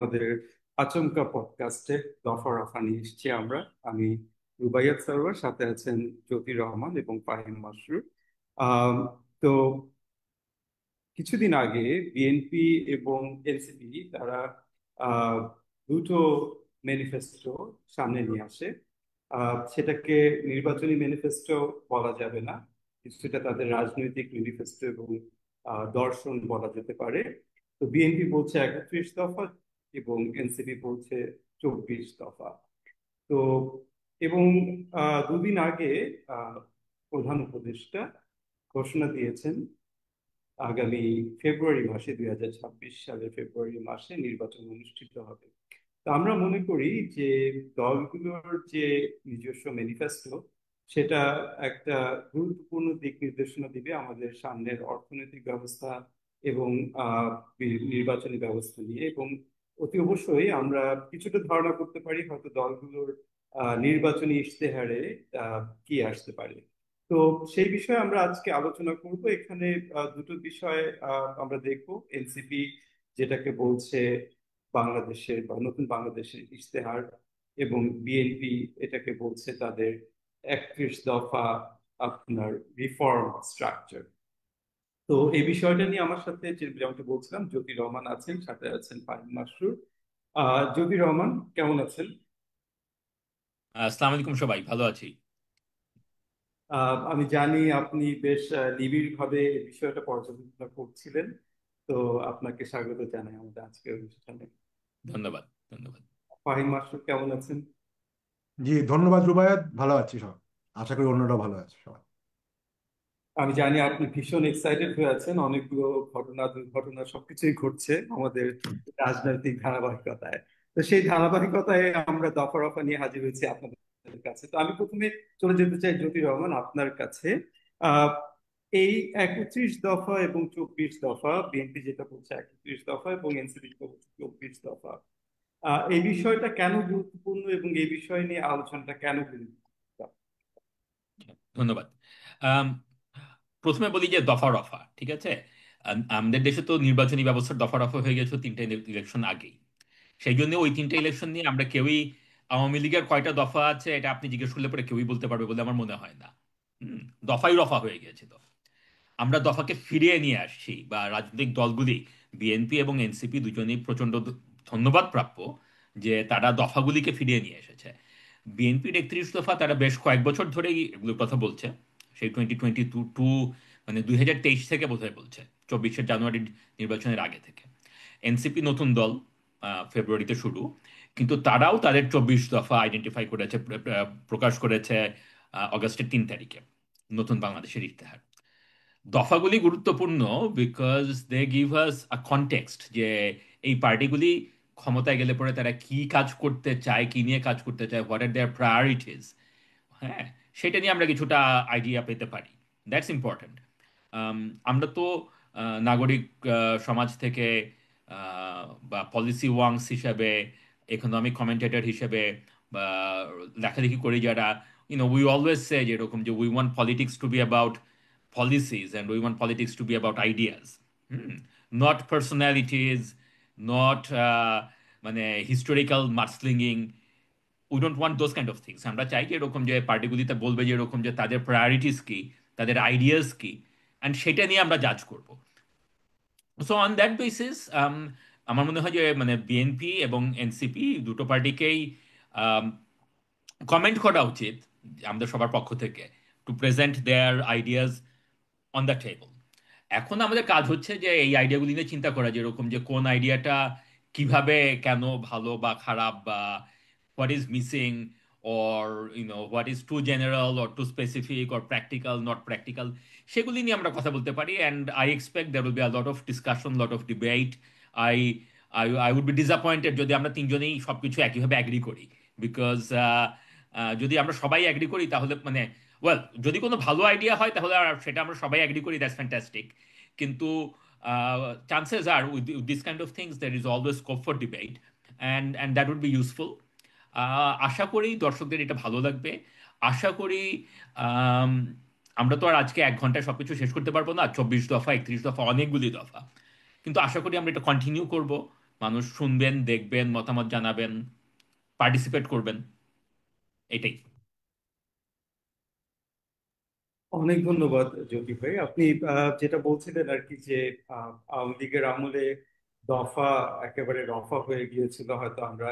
আমাদের আচমকা পডকাস্টে দফা রফা নিয়ে এসেছি আমরা। আমি রুবাইয়াত সারোয়ার, সাথে আছেন জ্যোতি রহমান এবং ফাহিম মাসরুর। আম, তো কিছুদিন আগে বিএনপি এবং এনসিপি তারা আহ, দুটো ম্যানিফেস্টো সামনে নিয়ে আসে। সেটাকে নির্বাচনী ম্যানিফেস্টো বলা যাবে না, সেটা তাদের রাজনৈতিক ম্যানিফেস্টো এবং দর্শন বলা যেতে পারে। তো বিএনপি বলছে 31 দফা এবং এনসিপি বলছে 24 দফা। তো এবং দুদিন আগে আহ, প্রধান উপদেষ্টা ঘোষণা দিয়েছেন আগামী ফেব্রুয়ারি মাসে, 2026 সালের ফেব্রুয়ারি মাসে নির্বাচন অনুষ্ঠিত হবে। তো আমরা মনে করি যে দলগুলোর যে নিজস্ব ম্যানিফেস্টো, সেটা একটা গুরুত্বপূর্ণ দিক নির্দেশনা দিবে আমাদের সামনের অর্থনৈতিক ব্যবস্থা এবং নির্বাচনী ব্যবস্থা নিয়ে। এবং অতি অবশ্যই আমরা কিছুটা ধারণা করতে পারি হয়তো দলগুলোর নির্বাচনী ইশতেহারে কি আসতে পারে। তো সেই বিষয়ে আমরা আজকে আলোচনা করব এখানে। দুটো বিষয় আমরা দেখব। এনসিপি যেটাকে বলছে বাংলাদেশের বা নতুন বাংলাদেশের ইশতেহার, এবং বিএনপি এটাকে বলছে তাদের 31 দফা আপনার রিফর্ম স্ট্রাকচার। তো এই বিষয়টা নিয়ে আমার সাথে যেমনটা বলছিলাম জ্যোতি রহমান আছেন, সাথে আছেন ফাহিম মাসরুর। জ্যোতি রহমান, কেমন আছেন? আসসালামু আলাইকুম, সবাই ভালো আছি। আমি জানি আপনি বেশ নিবিড় ভাবে এই বিষয়টা পর্যালোচনা করছিলেন। তো আপনাকে স্বাগত জানাই আমাদের আজকের অনুষ্ঠানে। ধন্যবাদ, ধন্যবাদ। ফাহিম মাসরুর, কেমন আছেন? জি, ধন্যবাদ রুবায়াত। ভালো আছি সব। আশা করি অন্যরাও ভালো আছে সবাই। আমি জানি আপনি ভীষণ এক্সাইটেড হয়ে আছেন, অনেকগুলো ঘটনা দুর্ঘটনা সবকিছুই ঘটছে আমাদের রাজনৈতিক ধারাবাহিকতায়। তো সেই ধারাবাহিকতায় আমরা দফা রফা নিয়ে হাজির হয়েছি আপনাদের কাছে। তো আমি প্রথমে চলে যেতে চাই জ্যোতি রহমান আপনার কাছে। আহ এই 31 দফা এবং 24 দফা, বিএনপি যেটা বলছে 31 দফা এবং এনসিপি যেটা বলছে 24 দফা, এই বিষয়টা কেন গুরুত্বপূর্ণ এবং এই বিষয় নিয়ে আলোচনাটা কেন গুরুত্বপূর্ণ? ধন্যবাদ। আম, প্রথমে বলি যে দফা রফা ঠিক আছে। আমাদের দেশে তো নির্বাচনী ব্যবস্থার দফা রফা হয়ে গেছে তিনটা ইলেকশন আগেই। সেই জন্য ওই তিনটা ইলেকশন নিয়ে আমরা কেউই আওয়ামী লীগের কয়টা দফা আছে এটা আপনি জিজ্ঞেস করলে পরে কেউই বলতে পারবে বলে আমার মনে হয় না। দফাই রফা হয়ে গেছে। তো আমরা দফাকে ফিরিয়ে নিয়ে আসছি, বা রাজনৈতিক দলগুলি বিএনপি এবং এনসিপি দুজনেই প্রচণ্ড ধন্যবাদ প্রাপ্য যে তারা দফাগুলিকে ফিরিয়ে নিয়ে এসেছে। বিএনপির 31 দফা তারা বেশ কয়েক বছর ধরেই এগুলোর কথা বলছে। সেই 2022 মানে 2023 থেকে বোধহয় বলছে, 24শে জানুয়ারি নির্বাচনের আগে থেকে। এনসিপি নতুন দল, ফেব্রুয়ারিতে শুরু, কিন্তু তারাও তাদের 24 দফা আইডেন্টিফাই করেছে, প্রকাশ করেছে অগস্টের 3 তারিখে নতুন বাংলাদেশের ইতিহাস। দফাগুলি গুরুত্বপূর্ণ because they give us a context যে এই পার্টিগুলি ক্ষমতায় গেলে পরে তারা কি কাজ করতে চায়, কি নিয়ে কাজ করতে চায়, হোয়াট আর দেয়ার প্রায়োরিটিস। হ্যাঁ, সেটা নিয়ে আমরা কিছুটা আইডিয়া পেতে পারি। That's important. আমরা তো নাগরিক সমাজ থেকে বা পলিসি ওয়াংস হিসেবে, ইকোনমিক কমেন্টেটর হিসেবে বা লেখালেখি করি যারা, উই অলওয়েজ সে যেরকম যে we want politics to be about policies and we want politics to be about ideas, not personalities, not মানে historical mudslinging. We don't want those kind of things. আমরা চাই যে এরকম যে পার্টিগুলিতে বলবে যে এরকম যে তাদের প্রায়োরিটিস কি, তাদের আইডিয়াস কি, অ্যান্ড সেটা নিয়ে আমরা জাজ করব। সো অন দ্যাট বেসিস আমার মনে হয় যে মানে বিএনপি এবং এনসিপি দুটো পার্টিকেই কমেন্ট করা উচিত আমাদের সবার পক্ষ থেকে, to present their ideas on the table. এখন আমাদের কাজ হচ্ছে যে এই আইডিয়াগুলি নিয়ে চিন্তা করা, যেরকম যে কোন আইডিয়াটা কিভাবে, কেন ভালো বা খারাপ, বা what is missing, or what is too general or too specific or practical not practical, সেগুলি নিয়ে আমরা কথা বলতে পারি। And I expect there will be a lot of discussion, lot of debate. I I would be disappointed যদি আমরা তিনজনেই সবকিছু একইভাবে অ্যাগ্রি করি, বিকজ যদি আমরা সবাই অ্যাগ্রি করি তাহলে মানে, ওয়েল, যদি কোনো ভালো আইডিয়া হয় তাহলে সেটা আমরা সবাই অ্যাগ্রি করি, দ্যাটস ফ্যান্টাস্টিক। কিন্তু chances are with this kind of things there is always scope for debate, and that would be useful. আশা করি দর্শকদের এটা ভালো লাগবে। আশা করি আম, আমরা তো আর আজকে 1 ঘন্টায় সবকিছু শেষ করতে পারবো না, 24 দফা 31 দফা অনেকগুলি দফা, কিন্তু আশা করি আমরা এটা কন্টিনিউ করব মানুষ শুনবেন, দেখবেন, মতামত জানাবেন, পার্টিসিপেট করবেন, এটাই। অনেক ধন্যবাদ জ্যোতি ভাই। আপনি যেটা বলছিলেন আর কি যে আওয়ামী লীগের আমলে দফা একেবারে রফা হয়ে গিয়েছিল, হয়তো আমরা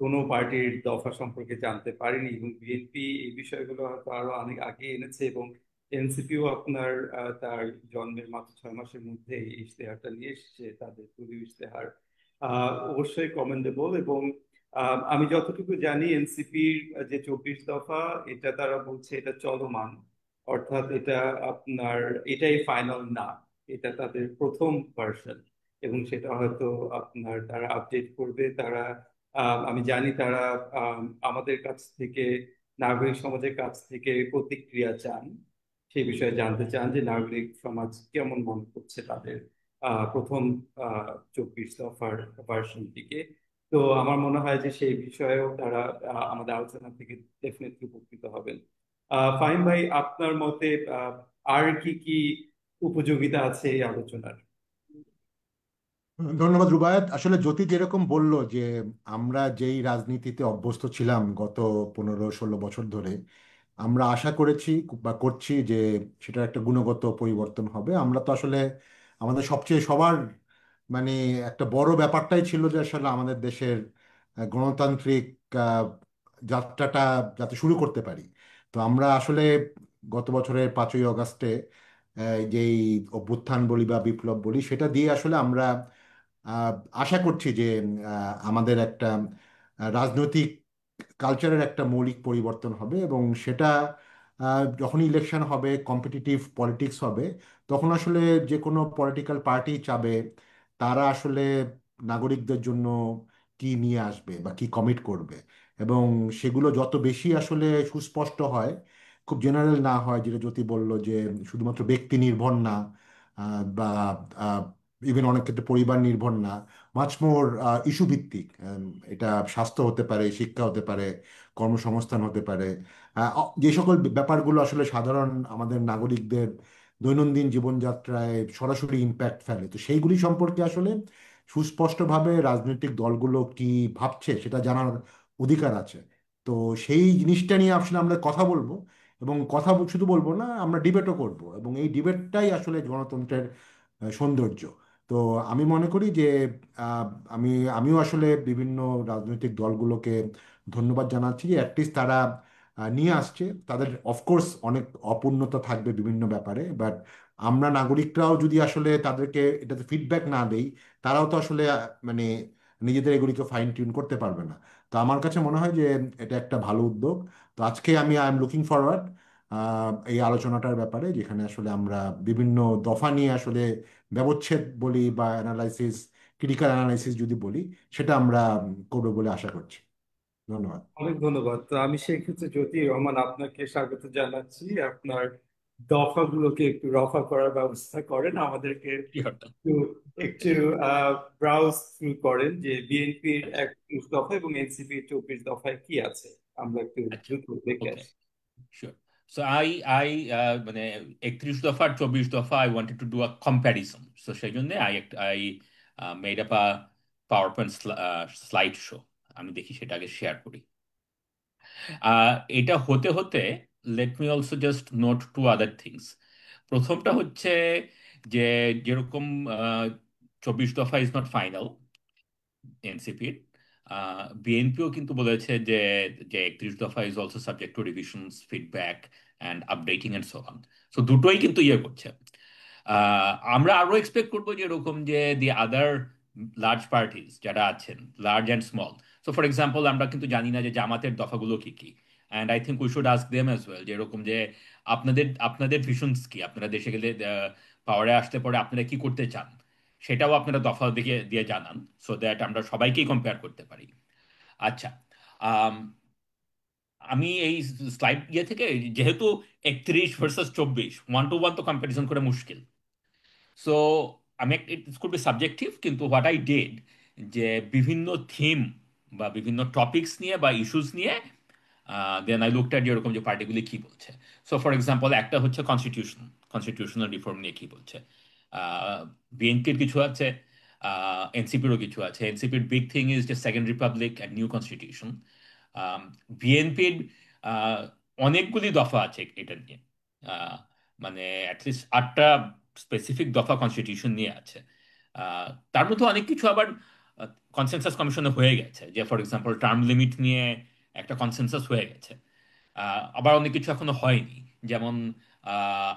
কোনো পার্টির দফা সম্পর্কে জানতে পারিনি, এবং বিএনপি এই বিষয়গুলো হয়তো আরো অনেক আগে এনেছে, এবং এনসিপিও আপনার তার জন্মের মাত্র 6 মাসের মধ্যে এই ইশতেহারটা নিয়ে এসেছে, তাদের পুরো ইশতেহার অবশ্যই কমেন্ডেবল। এবং আমি যতটুকু জানি এনসিপির যে 24 দফা, এটা তারা বলছে এটা চলমান, অর্থাৎ এটা আপনার এটাই ফাইনাল না, এটা তাদের প্রথম ভার্সন, এবং সেটা হয়তো আপনার তারা আপডেট করবে। তারা আমি জানি তারা আমাদের কাছ থেকে, নাগরিক সমাজের কাছ থেকে প্রতিক্রিয়া চান, সেই বিষয়ে জানতে চান যে নাগরিক সমাজ কেমন মনে করছে তাদের প্রথম 24 দফার ভার্সনটিকে। তো আমার মনে হয় যে সেই বিষয়েও তারা আমাদের আলোচনা থেকে ডেফিনেটলি উপকৃত হবেন। ফাহিম ভাই, আপনার মতে আহ, আর কি কি উপযোগিতা আছে এই আলোচনার? ধন্যবাদ রুবায়েত। আসলে জ্যোতি যেরকম বলল যে আমরা যেই রাজনীতিতে অভ্যস্ত ছিলাম গত 15-16 বছর ধরে, আমরা আশা করেছি বা করছি যে সেটা একটা গুণগত পরিবর্তন হবে। আমরা তো আসলে আমাদের সবচেয়ে সবার মানে একটা বড় ব্যাপারটাই ছিল যে আসলে আমাদের দেশের গণতান্ত্রিক আহ, যাত্রাটা যাতে শুরু করতে পারি। তো আমরা আসলে গত বছরের 5ই আগস্টে যেই অভ্যুত্থান বলি বা বিপ্লব বলি, সেটা দিয়ে আসলে আমরা আহ, আশা করছি যে আমাদের একটা রাজনৈতিক কালচারের একটা মৌলিক পরিবর্তন হবে, এবং সেটা যখন ইলেকশন হবে, কম্পিটিটিভ পলিটিক্স হবে, তখন আসলে যে কোনো পলিটিক্যাল পার্টি চাবে তারা আসলে নাগরিকদের জন্য কি নিয়ে আসবে বা কি কমিট করবে। এবং সেগুলো যত বেশি আসলে সুস্পষ্ট হয়, খুব জেনারেল না হয়, যেটা জ্যোতি বলল যে শুধুমাত্র ব্যক্তি নির্ভর না, বা ইভেন অনেক ক্ষেত্রে পরিবার নির্ভর না, মাচ মোর ইস্যু ভিত্তিক। এটা স্বাস্থ্য হতে পারে, শিক্ষা হতে পারে, কর্মসংস্থান হতে পারে, যে সকল ব্যাপারগুলো আসলে সাধারণ আমাদের নাগরিকদের দৈনন্দিন জীবনযাত্রায় সরাসরি ইম্প্যাক্ট ফেলে, তো সেইগুলি সম্পর্কে আসলে সুস্পষ্টভাবে রাজনৈতিক দলগুলো কি ভাবছে সেটা জানার অধিকার আছে। তো সেই জিনিসটা নিয়ে আসলে আমরা কথা বলবো, এবং কথা শুধু বলবো না, আমরা ডিবেটও করব, এবং এই ডিবেটটাই আসলে গণতন্ত্রের সৌন্দর্য। তো আমি মনে করি যে আহ, আমি আমিও আসলে বিভিন্ন রাজনৈতিক দলগুলোকে ধন্যবাদ জানাচ্ছি যে অ্যাটলিস্ট তারা নিয়ে আসছে। তাদের অফকোর্স অনেক অপূর্ণতা থাকবে বিভিন্ন ব্যাপারে, বাট আমরা নাগরিকরাও যদি আসলে তাদেরকে এটাতে ফিডব্যাক না দেই, তারাও তো আসলে মানে নিজেদের এগুলিকে ফাইন টিউন করতে পারবে না। তো আমার কাছে মনে হয় যে এটা একটা ভালো উদ্যোগ। তো আজকে আই এম লুকিং ফরওয়ার্ড এই আলোচনাটার ব্যাপারে, যেখানে আসলে আমরা বিভিন্ন দফা নিয়ে আসলে ব্যবচ্ছেদ বলি বা অ্যানালাইসিস, ক্রিটিক্যাল অ্যানালাইসিস যদি বলি, সেটা আমরা করবো বলে আশা করছি। ধন্যবাদ। অনেক ধন্যবাদ। তো আমি সেই ক্ষেত্রে জ্যোতি রহমান আপনাকে স্বাগত জানাচ্ছি। আপনার দফাগুলোকে একটু রফা করার ব্যবস্থা করেন, আমাদেরকে কি অর্থ? একটু একটু ব্রাউজ থ্রু করেন যে বিএনপির 21 দফা এবং এনসিপির 24 দফায় কি আছে, আমরা একটু আচ্ছা, দ্রুত দেখে ওকে, আসি। শিওর। সো আই মানে 31 দফা আর 24 দফা, I wanted to do a comparison. So সেই জন্য I made up a power point slide show. আমি দেখি সেটা আগে শেয়ার করি। এটা হতে হতে let me also just note to other things. প্রথমটা হচ্ছে যে যেরকম 24 দফা ইজ নট ফাইনাল এনসিপির, বিএনপিও কিন্তু বলেছে যে যে 31 দফা is also subject to revisions, feedback and updating and so on. So দুটোই কিন্তু ইয়ে করছে। আমরা আরো এক্সপেক্ট করবো যে এরকম যে দি আদার লার্জ পার্টিস যারা আছেন, large and small. So for example আমরা কিন্তু জানি না যে জামাতের দফাগুলো কি কি, and I think we should ask them as well যে এরকম যে আপনাদের আপনাদের ভিশনস কি, আপনারা দেশে গেলে পাওয়ারে আসতে পরে আপনারা কি করতে চান, সেটাও আপনারা দফা দিকে দিয়ে জানান, সো দ্যাট আমরা সবাইকেই কম্পেয়ার করতে পারি। আচ্ছা, আম, আমি এই স্লাইড ইয়ে থেকে, যেহেতু 31 ভার্সাস 24, 1 টু 1 তো কম্পারিজন করে মুশকিল। সো আমি ইট কুড বি সাবজেক্টিভ, কিন্তু হোয়াট আই ডিড যে বিভিন্ন থিম বা বিভিন্ন টপিকস নিয়ে বা ইস্যুস নিয়ে দেন আই লুকড অ্যাট যেরকম যে পার্টিগুলি কি বলছে। সো ফর এক্সাম্পল একটা হচ্ছে কনস্টিটিউশনাল রিফর্ম নিয়ে কি বলছে, বিএনপির কিছু আছে, এনসিপিরও কিছু আছে। এনসিপির বিগ থিং ইজ যে second republic and new constitution. বিএনপির অনেকগুলি দফা আছে এটা নিয়ে। আহ, মানে অ্যাটলিস্ট 8টা স্পেসিফিক দফা কনস্টিটিউশন নিয়ে আছে। তার মধ্যে অনেক কিছু আবার কনসেনসাস কমিশনে হয়ে গেছে, যে ফর এক্সাম্পল টার্ম লিমিট নিয়ে একটা কনসেনসাস হয়ে গেছে। আবার অনেক কিছু এখনো হয়নি, যেমন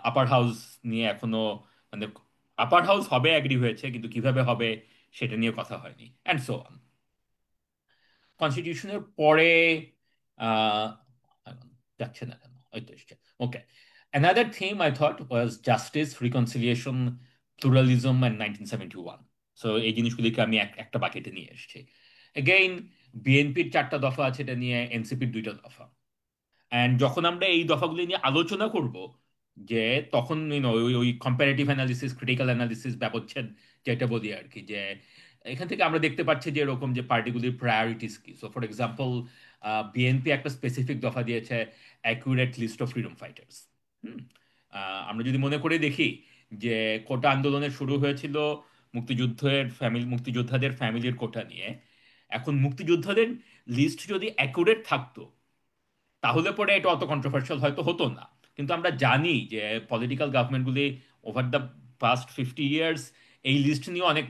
আপার হাউস নিয়ে এখনো, মানে আপার হাউস হবে অ্যাগ্রি হয়েছে, কিন্তু কিভাবে হবে সেটা নিয়ে কথা হয়নি, অ্যান্ড সো অন। কনস্টিটিউশনের পরে আহ যাচ্ছে না কেন, ওই তো এসছে। Okay, another theme I thought was justice, reconciliation, pluralism and 1971। So এই জিনিসগুলিকে আমি একটা বাকেটে নিয়ে এসেছি। এগেইন বিএনপির 4টা দফা আছে এটা নিয়ে, এনসিপির 2টা দফা। অ্যান্ড যখন আমরা এই দফাগুলি নিয়ে আলোচনা করব, যে তখন ওই ওই কম্পারেটিভ অ্যানালিসিস, ক্রিটিক্যাল অ্যানালিসিস ব্যবচ্ছেদ যেটা বলি আর কি, যে এখান থেকে আমরা দেখতে পাচ্ছি যে এরকম যে পার্টিগুলির প্রায়োরিটিস কি। সো ফর এক্সাম্পল বিএনপি একটা স্পেসিফিক দফা দিয়েছে, accurate list of freedom fighters. Hmm আমরা যদি মনে করে দেখি যে কোটা আন্দোলনের শুরু হয়েছিল মুক্তিযোদ্ধাদের ফ্যামিলির কোটা নিয়ে। এখন মুক্তিযোদ্ধাদের লিস্ট যদি অ্যাকুরেট থাকতো, তাহলে পরে এটা অত কন্ট্রোভার্সিয়াল হয়তো হতো না। কিন্তু আমরা জানি যে পলিটিক্যাল গভর্নমেন্টগুলি ওভার দ্য পাস্ট 50 ইয়ার্স এই লিস্ট নিয়ে অনেক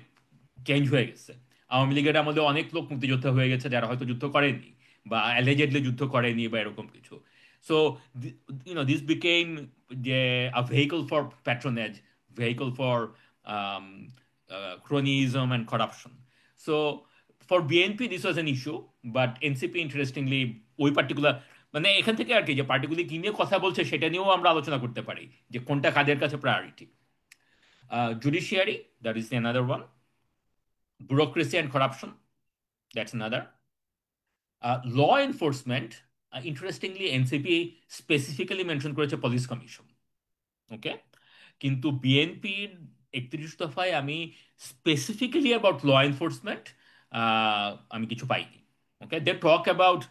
চেঞ্জ হয়ে গেছে। আওয়ামী লীগের আমলে অনেক লোক মুক্তিযোদ্ধা হয়ে গেছে যারা হয়তো যুদ্ধ করেনি, বা অ্যালিজেডলি যুদ্ধ করেনি, বা এরকম কিছু। সো দিস বিকেম যে a vehicle for patronage, vehicle for cronyism and corruption. So for BNP this was an issue, but NCP interestingly ওই পার্টিকুলার, মানে এখান থেকে আর কি, যে পার্টিকুলার কি নিয়ে কথা বলছে সেটা নিয়েও আমরা আলোচনা করতে পারি, যে কোনটা কাদের কাছে priority. Judiciary, that is another one. Bureaucracy and corruption, that's another. Law enforcement, interestingly NCP specifically mention করেছে পুলিশ কমিশন। ওকে, কিন্তু বিএনপির 31 দফায় আমি স্পেসিফিক্যালি অ্যাবাউট ল এনফোর্সমেন্ট আমি কিছু পাইনি। Okay, they talk about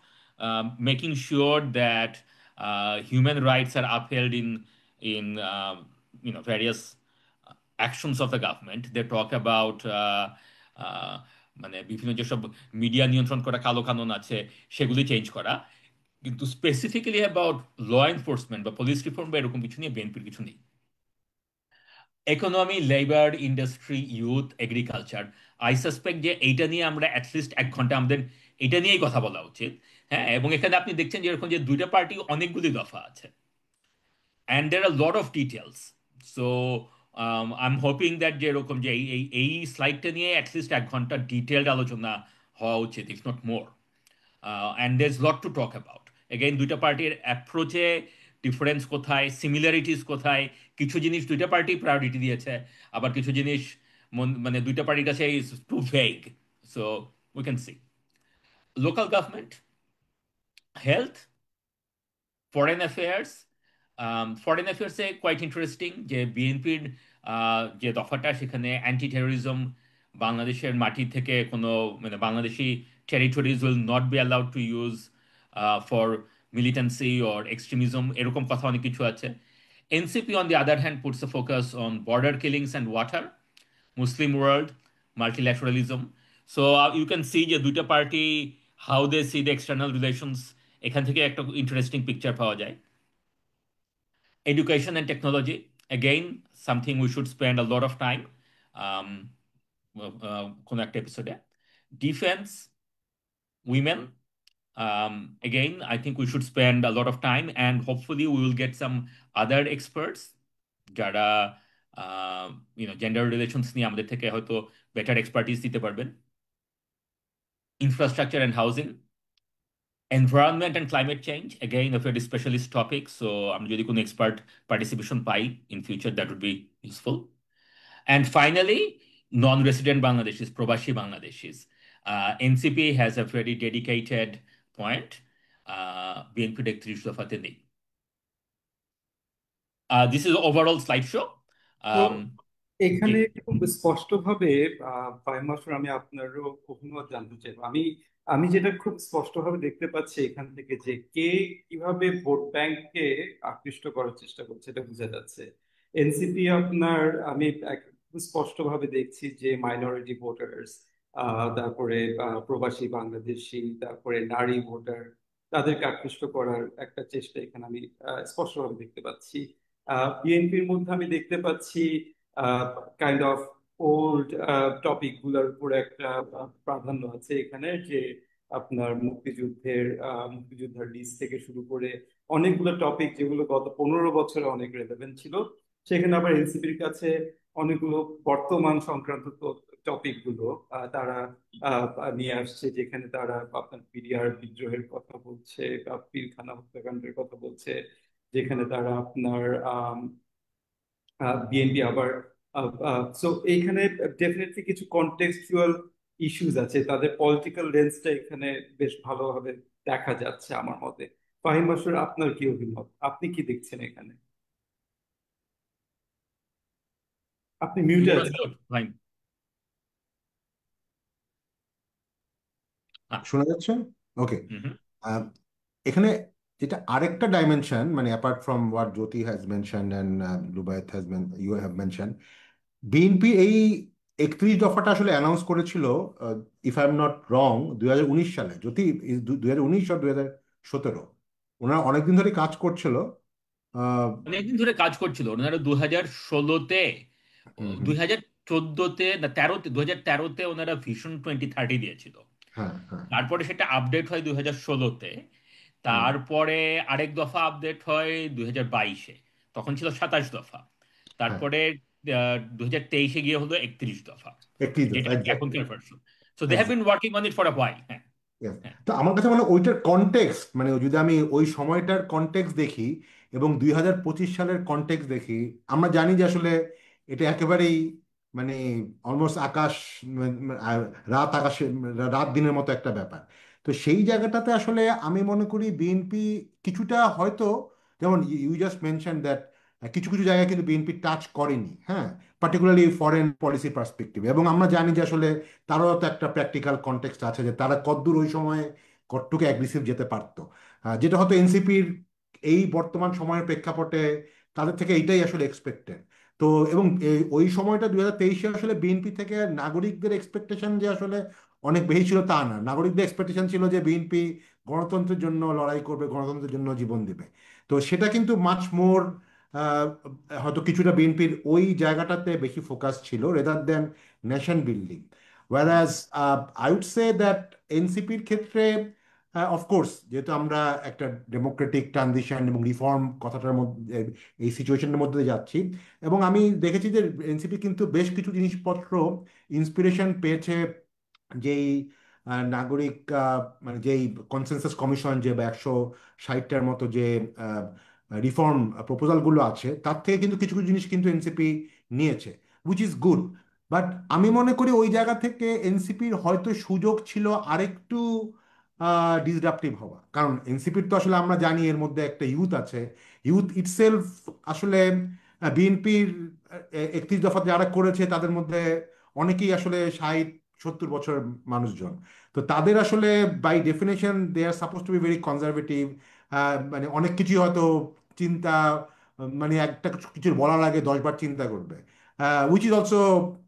making sure that human rights are upheld in various actions of the government. They talk about মানে বিভিন্ন যেসব মিডিয়া নিয়ন্ত্রণ করা কালো কানুন আছে সেগুলি চেঞ্জ করা, কিন্তু স্পেসিফিক্যালি অ্যাবাউট ল এনফোর্সমেন্ট বা পুলিশ রিফর্ম বা এরকম কিছু নিয়ে বিএনপির কিছু নেই। Economy, labour, industry, youth, agriculture, I suspect যে এইটা নিয়ে আমরা অ্যাটলিস্ট 1 ঘন্টা আমাদের এটা নিয়েই কথা বলা উচিত। হ্যাঁ, এবং এখানে আপনি দেখছেন যে এরকম যে 2টা পার্টি অনেকগুলি দফা আছে, and there are lot of details. So I am hoping that যে এরকম যে এই স্লাইডটা নিয়ে অ্যাটলিস্ট 1 ঘন্টা ডিটেলড আলোচনা হওয়া উচিত, if not more. And there is lot to talk about. Again 2টা পার্টির অ্যাপ্রোচে ডিফারেন্স কোথায়, সিমিলারিটিস কোথায়, কিছু জিনিস 2টা পার্টি প্রায়োরিটি দিয়েছে, আবার কিছু জিনিস মানে 2টা পার্টির কাছে is too vague. So we can see local government, health, foreign affairs. Foreign অ্যাফেয়ার্সে কোয়াইট ইন্টারেস্টিং যে বিএনপির যে দফাটা, সেখানে অ্যান্টি টেরোরিজম, বাংলাদেশের মাটি থেকে কোনো, মানে Bangladeshi territories will not be allowed to use for militancy or extremism, এরকম কথা অনেক কিছু আছে। NCP on the other hand puts a focus on border killings and water, Muslim world, multilateralism. So you can see যে 2টা party how they see the external relations, এখান থেকে একটা ইন্টারেস্টিং পিকচার পাওয়া যায়। Education and technology, again, something we should spend a lot of time কোনো একটা এপিসোডে। Defense, women, again, I think we should spend a lot of time, and hopefully we will get some other experts যারা gender relations নিয়ে আমাদের থেকে হয়তো better expertise দিতে পারবেন। Infrastructure and housing, environment and climate change, again a very specialist topic, so আমি যদি কোনো expert participation pi in future that would be useful. And finally, non-resident Bangladeshis, প্রবাসী বাংলাদেশিস, NCP has a very dedicated point, BNP 31 দফাতে নেই। This is overall slideshow. তো um, জি। এখানে খুব স্পষ্টভাবে ফাহিম মাসুর, আমি আপনারও অভিমত জানতে চাইবো। আমি আমি যেটা খুব স্পষ্টভাবে দেখতে পাচ্ছি এখান থেকে, যে কে কিভাবে ভোট ব্যাংককে আকৃষ্ট করার চেষ্টা করছে এটা বোঝা যাচ্ছে। এনসিপি আপনার, আমি স্পষ্টভাবে দেখছি যে মাইনরিটি ভোটার্স, তারপরে প্রবাসী বাংলাদেশি, তারপরে নারী ভোটার, তাদেরকে আকৃষ্ট করার একটা চেষ্টা এখানে আমি স্পষ্টভাবে দেখতে পাচ্ছি। বিএনপির মধ্যে আমি দেখতে পাচ্ছি কাইন্ড অফ ওল্ড টপিক গুলোর উপরে একটা প্রাধান্য আছে এখানে, যে আপনার মুক্তিযোদ্ধার লিস্ট থেকে শুরু করে অনেকগুলো টপিক যেগুলো গত 15 বছরে অনেক রেলেভেন্ট ছিল, সেখানে আবার এনসিপির কাছে অনেকগুলো বর্তমান সংক্রান্ত টপিক গুলো তারা নিয়ে আসছে, যেখানে তারা আপনার পিডিআর বিদ্রোহের কথা বলছে বা পিলখানা হত্যাকাণ্ডের কথা বলছে, যেখানে তারা আপনার বিএনপি আবার সো এইখানে ডেফিনেটলি কিছু কন্টেক্সচুয়াল ইস্যুজ আছে, তাদের পলিটিক্যাল লেন্সটা এখানে বেশ ভালোভাবে দেখা যাচ্ছে আমার মতে। ফাহিম মাসুর, আপনার কি অভিমত? আপনি কি দেখছেন এখানে? আপনি মিউটে আছেন। ভাই। হ্যাঁ। শোনা যাচ্ছে? ওকে। হুম হুম। এখানে যেটা আরেকটা ডাইমেনশন, মানে apart from what Jyoti has mention and Lubayat has you have mention, BNP এই 31 দফাটা আসলে অ্যানাউন্স করেছিল, if I am not wrong, 2019 সালে। যদি 2019 আর 2017, ওনারা অনেকদিন ধরে কাজ করছিল। আহ, অনেকদিন ধরে কাজ করছিল ওনারা 2016-তে, হুম, হুম, 2014-তে না 13-তে, 2013-তে ওনারা ভিশন 2030 দিয়েছিল। হ্যাঁ, হ্যাঁ, তারপরে সেটা আপডেট হয় 2016-তে। হুম, তারপরে আরেক দফা আপডেট হয় 2022-এ, তখন ছিল 27 দফা। হ্যাঁ, তারপরে 2023-এ গিয়ে হলো 31 দফা, 31 দফা, যেটা এক্স্যাক্টলি। এখনকার version. So they have been working on it for a while. হ্যাঁ। Yes. হ্যাঁ। তো আমার কাছে মানে ওইটার কনটেক্সট, মানে যদি আমি ওই সময়টার কনটেক্সট দেখি এবং 2025 সালের কনটেক্সট দেখি, আমরা জানি যে আসলে এটা একেবারেই মানে অলমোস্ট আকাশ, আর রাত আকাশে, রাত দিনের মতো একটা ব্যাপার। তো সেই জায়গাটাতে আসলে আমি মনে করি বিএনপি কিছুটা হয়তো, যেমন ইউ জাস্ট মেনশন দ্যাট, কিছু কিছু জায়গায় কিন্তু বিএনপি টাচ করেনি, হ্যাঁ, পার্টিকুলারলি ফরেন পলিসি পার্সপেক্টিভ। এবং আমরা জানি যে আসলে তারও তো একটা প্র্যাকটিক্যাল কনটেক্সট আছে, যে তারা কতদূর ওই সময়ে কতটুকু অ্যাগ্রেসিভ যেতে পারতো, যেটা হয়তো এনসিপির এই বর্তমান সময়ের প্রেক্ষাপটে তাদের থেকে এইটাই আসলে এক্সপেক্টেড। তো এবং ওই সময়টা 2023-এ আসলে বিএনপি থেকে নাগরিকদের এক্সপেকটেশন যে আসলে অনেক বেশি ছিল তা না। নাগরিকদের এক্সপেকটেশন ছিল যে বিএনপি গণতন্ত্রের জন্য লড়াই করবে, গণতন্ত্রের জন্য জীবন দিবে। তো সেটা কিন্তু মাচ মোর, হয়তো কিছুটা বিএনপির ওই জায়গাটাতে বেশি ফোকাস ছিল rather than nation building. Whereas I would say that এনসিপির ক্ষেত্রে, অফকোর্স, যেহেতু আমরা একটা ডেমোক্রেটিক ট্রানজিশন এবং রিফর্ম কথাটার মধ্যে, এই সিচুয়েশনের মধ্যে দিয়ে যাচ্ছি, এবং আমি দেখেছি যে এনসিপি কিন্তু বেশ কিছু জিনিসপত্র ইন্সপিরেশন পেয়েছে যেই নাগরিক, মানে যেই কনসেনসাস কমিশন, যে বা 160টার মতো যে রিফর্ম প্রপোজালগুলো আছে, তার থেকে কিন্তু কিছু কিছু জিনিস কিন্তু এনসিপি নিয়েছে, উইচ ইজ গুড। বাট আমি মনে করি ওই জায়গা থেকে এনসিপির হয়তো সুযোগ ছিল আরেকটু ডিসরাপটিভ হওয়া। কারণ এনসিপির তো আসলে আমরা জানি এর মধ্যে একটা ইউথ আছে। ইউথ ইটসেলফ আসলে বিএনপির 31 দফা যারা করেছে তাদের মধ্যে অনেকেই আসলে 60-70 বছরের মানুষজন। তো তাদের আসলে by definition they are suppose to be very conservative. মানে অনেক কিছুই হয়তো চিন্তা, মানে একটা কিছু বলার আগে 10 বার চিন্তা করবে, উইচ ইজ অলসো,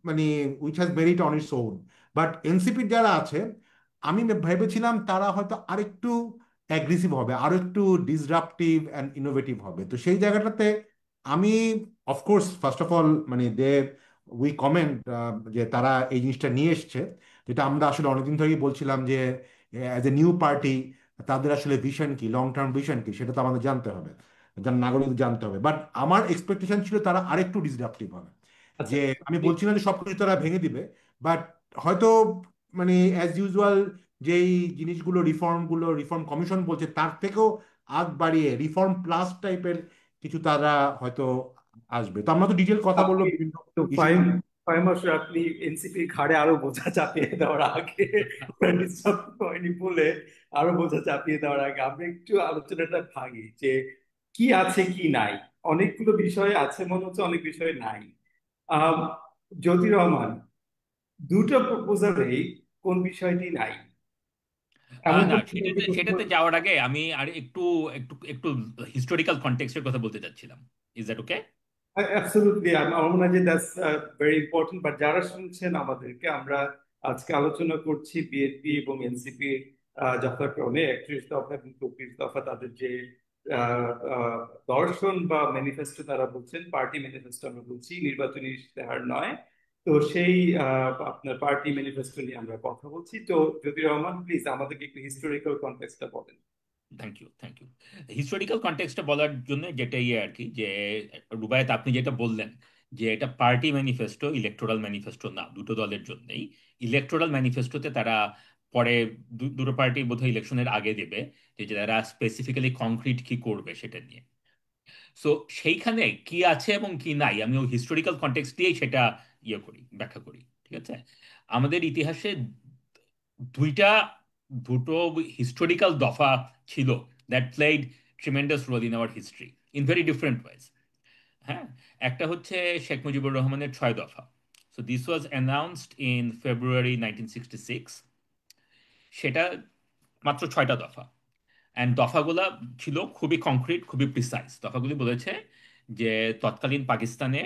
মানে which has merit on its own. But এনসিপির যারা আছে, আমি ভেবেছিলাম তারা হয়তো আরেকটু অ্যাগ্রেসিভ হবে, আরো একটু ডিসরাপটিভ অ্যান্ড ইনোভেটিভ হবে। তো সেই জায়গাটাতে আমি, অফকোর্স, ফার্স্ট অফ অল, মানে উই কমেন্ট যে তারা এই জিনিসটা নিয়ে এসছে, যেটা আমরা আসলে অনেকদিন ধরেই বলছিলাম যে অ্যাজ এ নিউ পার্টি তাদের আসলে ভিশন কি, লং টার্ম ভিশন কি, সেটা তো আমাদের জানতে হবে, যার নাগরিক জানতে হবে। বাট আমার এক্সপেকটেশন ছিল তারা আরেকটু ডিসরাপটিভ হবে। আচ্ছা, যে আমি বলছি না যে সবকিছু তারা ভেঙে দিবে, বাট হয়তো, মানে অ্যাজ ইউজুয়াল, যেই জিনিসগুলো রিফর্ম কমিশন বলছে তার থেকেও আগ বাড়িয়ে রিফর্ম প্লাস টাইপের কিছু তারা হয়তো আসবে। তো আমরা তো ডিটেল কথা বলবো আপনি বিভিন্ন তো ইস্যু। ফাইম ফাইম মাসুর, আপনি এনসিপির ঘাড়ে আরো বোঝা চাপিয়ে দেওয়ার আগে, ওরা ডিস্টার্ব হয়নি বলে আরো বোঝা চাপিয়ে দেওয়ার আগে আমরা একটু আলোচনাটা ভাঙি, যে কি আছে কি নাই। অনেকগুলো বিষয় আছে মনে হচ্ছে, অনেক বিষয় নাই। আহ জ্যোতি রহমান, দুটো প্রপোজালেই কোন বিষয়টি নাই এমন না, কোন বিষয় সেটাতে কি প্রস্তুত সেটাতে যাওয়ার আগে আমি আর একটু একটু একটু হিস্টোরিক্যাল কনটেক্সটের কথা বলতে চাচ্ছিলাম। Is that okay? অ্যাবসলিউটলি, আমার মনে হয় যে দ্যাটস ভেরি ইম্পর্টেন্ট। বাট যারা শুনছেন আমাদেরকে, আমরা আজকে আলোচনা করছি বিএনপি এবং এনসিপি যথাক্রমে 31 দফা এবং 24 দফা তাদের যে আহ, আহ, দর্শন বা ম্যানিফেস্টো তারা বলছেন, পার্টি ম্যানিফেস্টো আমরা বলছি, নির্বাচনী ইশতেহার নয়। তো সেই আপনার পার্টি ম্যানিফেস্টো নিয়ে আমরা কথা বলছি। তো যদি রহমান, প্লিজ আমাদেরকে একটু হিস্টোরিক্যাল কনটেক্সটটা বলেন। Thank you, thank you. Historical কনটেক্সটটা বলার জন্য যেটা ইয়ে আর কি, যে রুবায়েত আপনি যেটা বললেন যে এটা পার্টি ম্যানিফেস্টো, ইলেকটোরাল ম্যানিফেস্টো না, দুটো দলের জন্যই। ইলেকটোরাল ম্যানিফেস্টোতে তারা পরে দুটো পার্টি বোধহয় ইলেকশনের আগে দেবে যে তারা স্পেসিফিক্যালি কংক্রিট কি করবে সেটা নিয়ে। সো সেইখানে কি আছে এবং কি নাই, আমি ওই হিস্টোরিক্যাল কনটেক্সট দিয়েই সেটা ইয়ে করি, ব্যাখ্যা করি। ঠিক আছে? আমাদের ইতিহাসে দুইটা দুটো হিস্টোরিক্যাল দফা ছিল that played tremendous role in our history in very different ways. হ্যাঁ, একটা হচ্ছে শেখ মুজিবুর রহমানের 6 দফা। So this was announced in February 1966। সেটা মাত্র 6টা দফা। অ্যান্ড দফাগুলা ছিল খুবই কংক্রিট, খুবই প্রিসাইজ। দফাগুলি বলেছে যে তৎকালীন পাকিস্তানে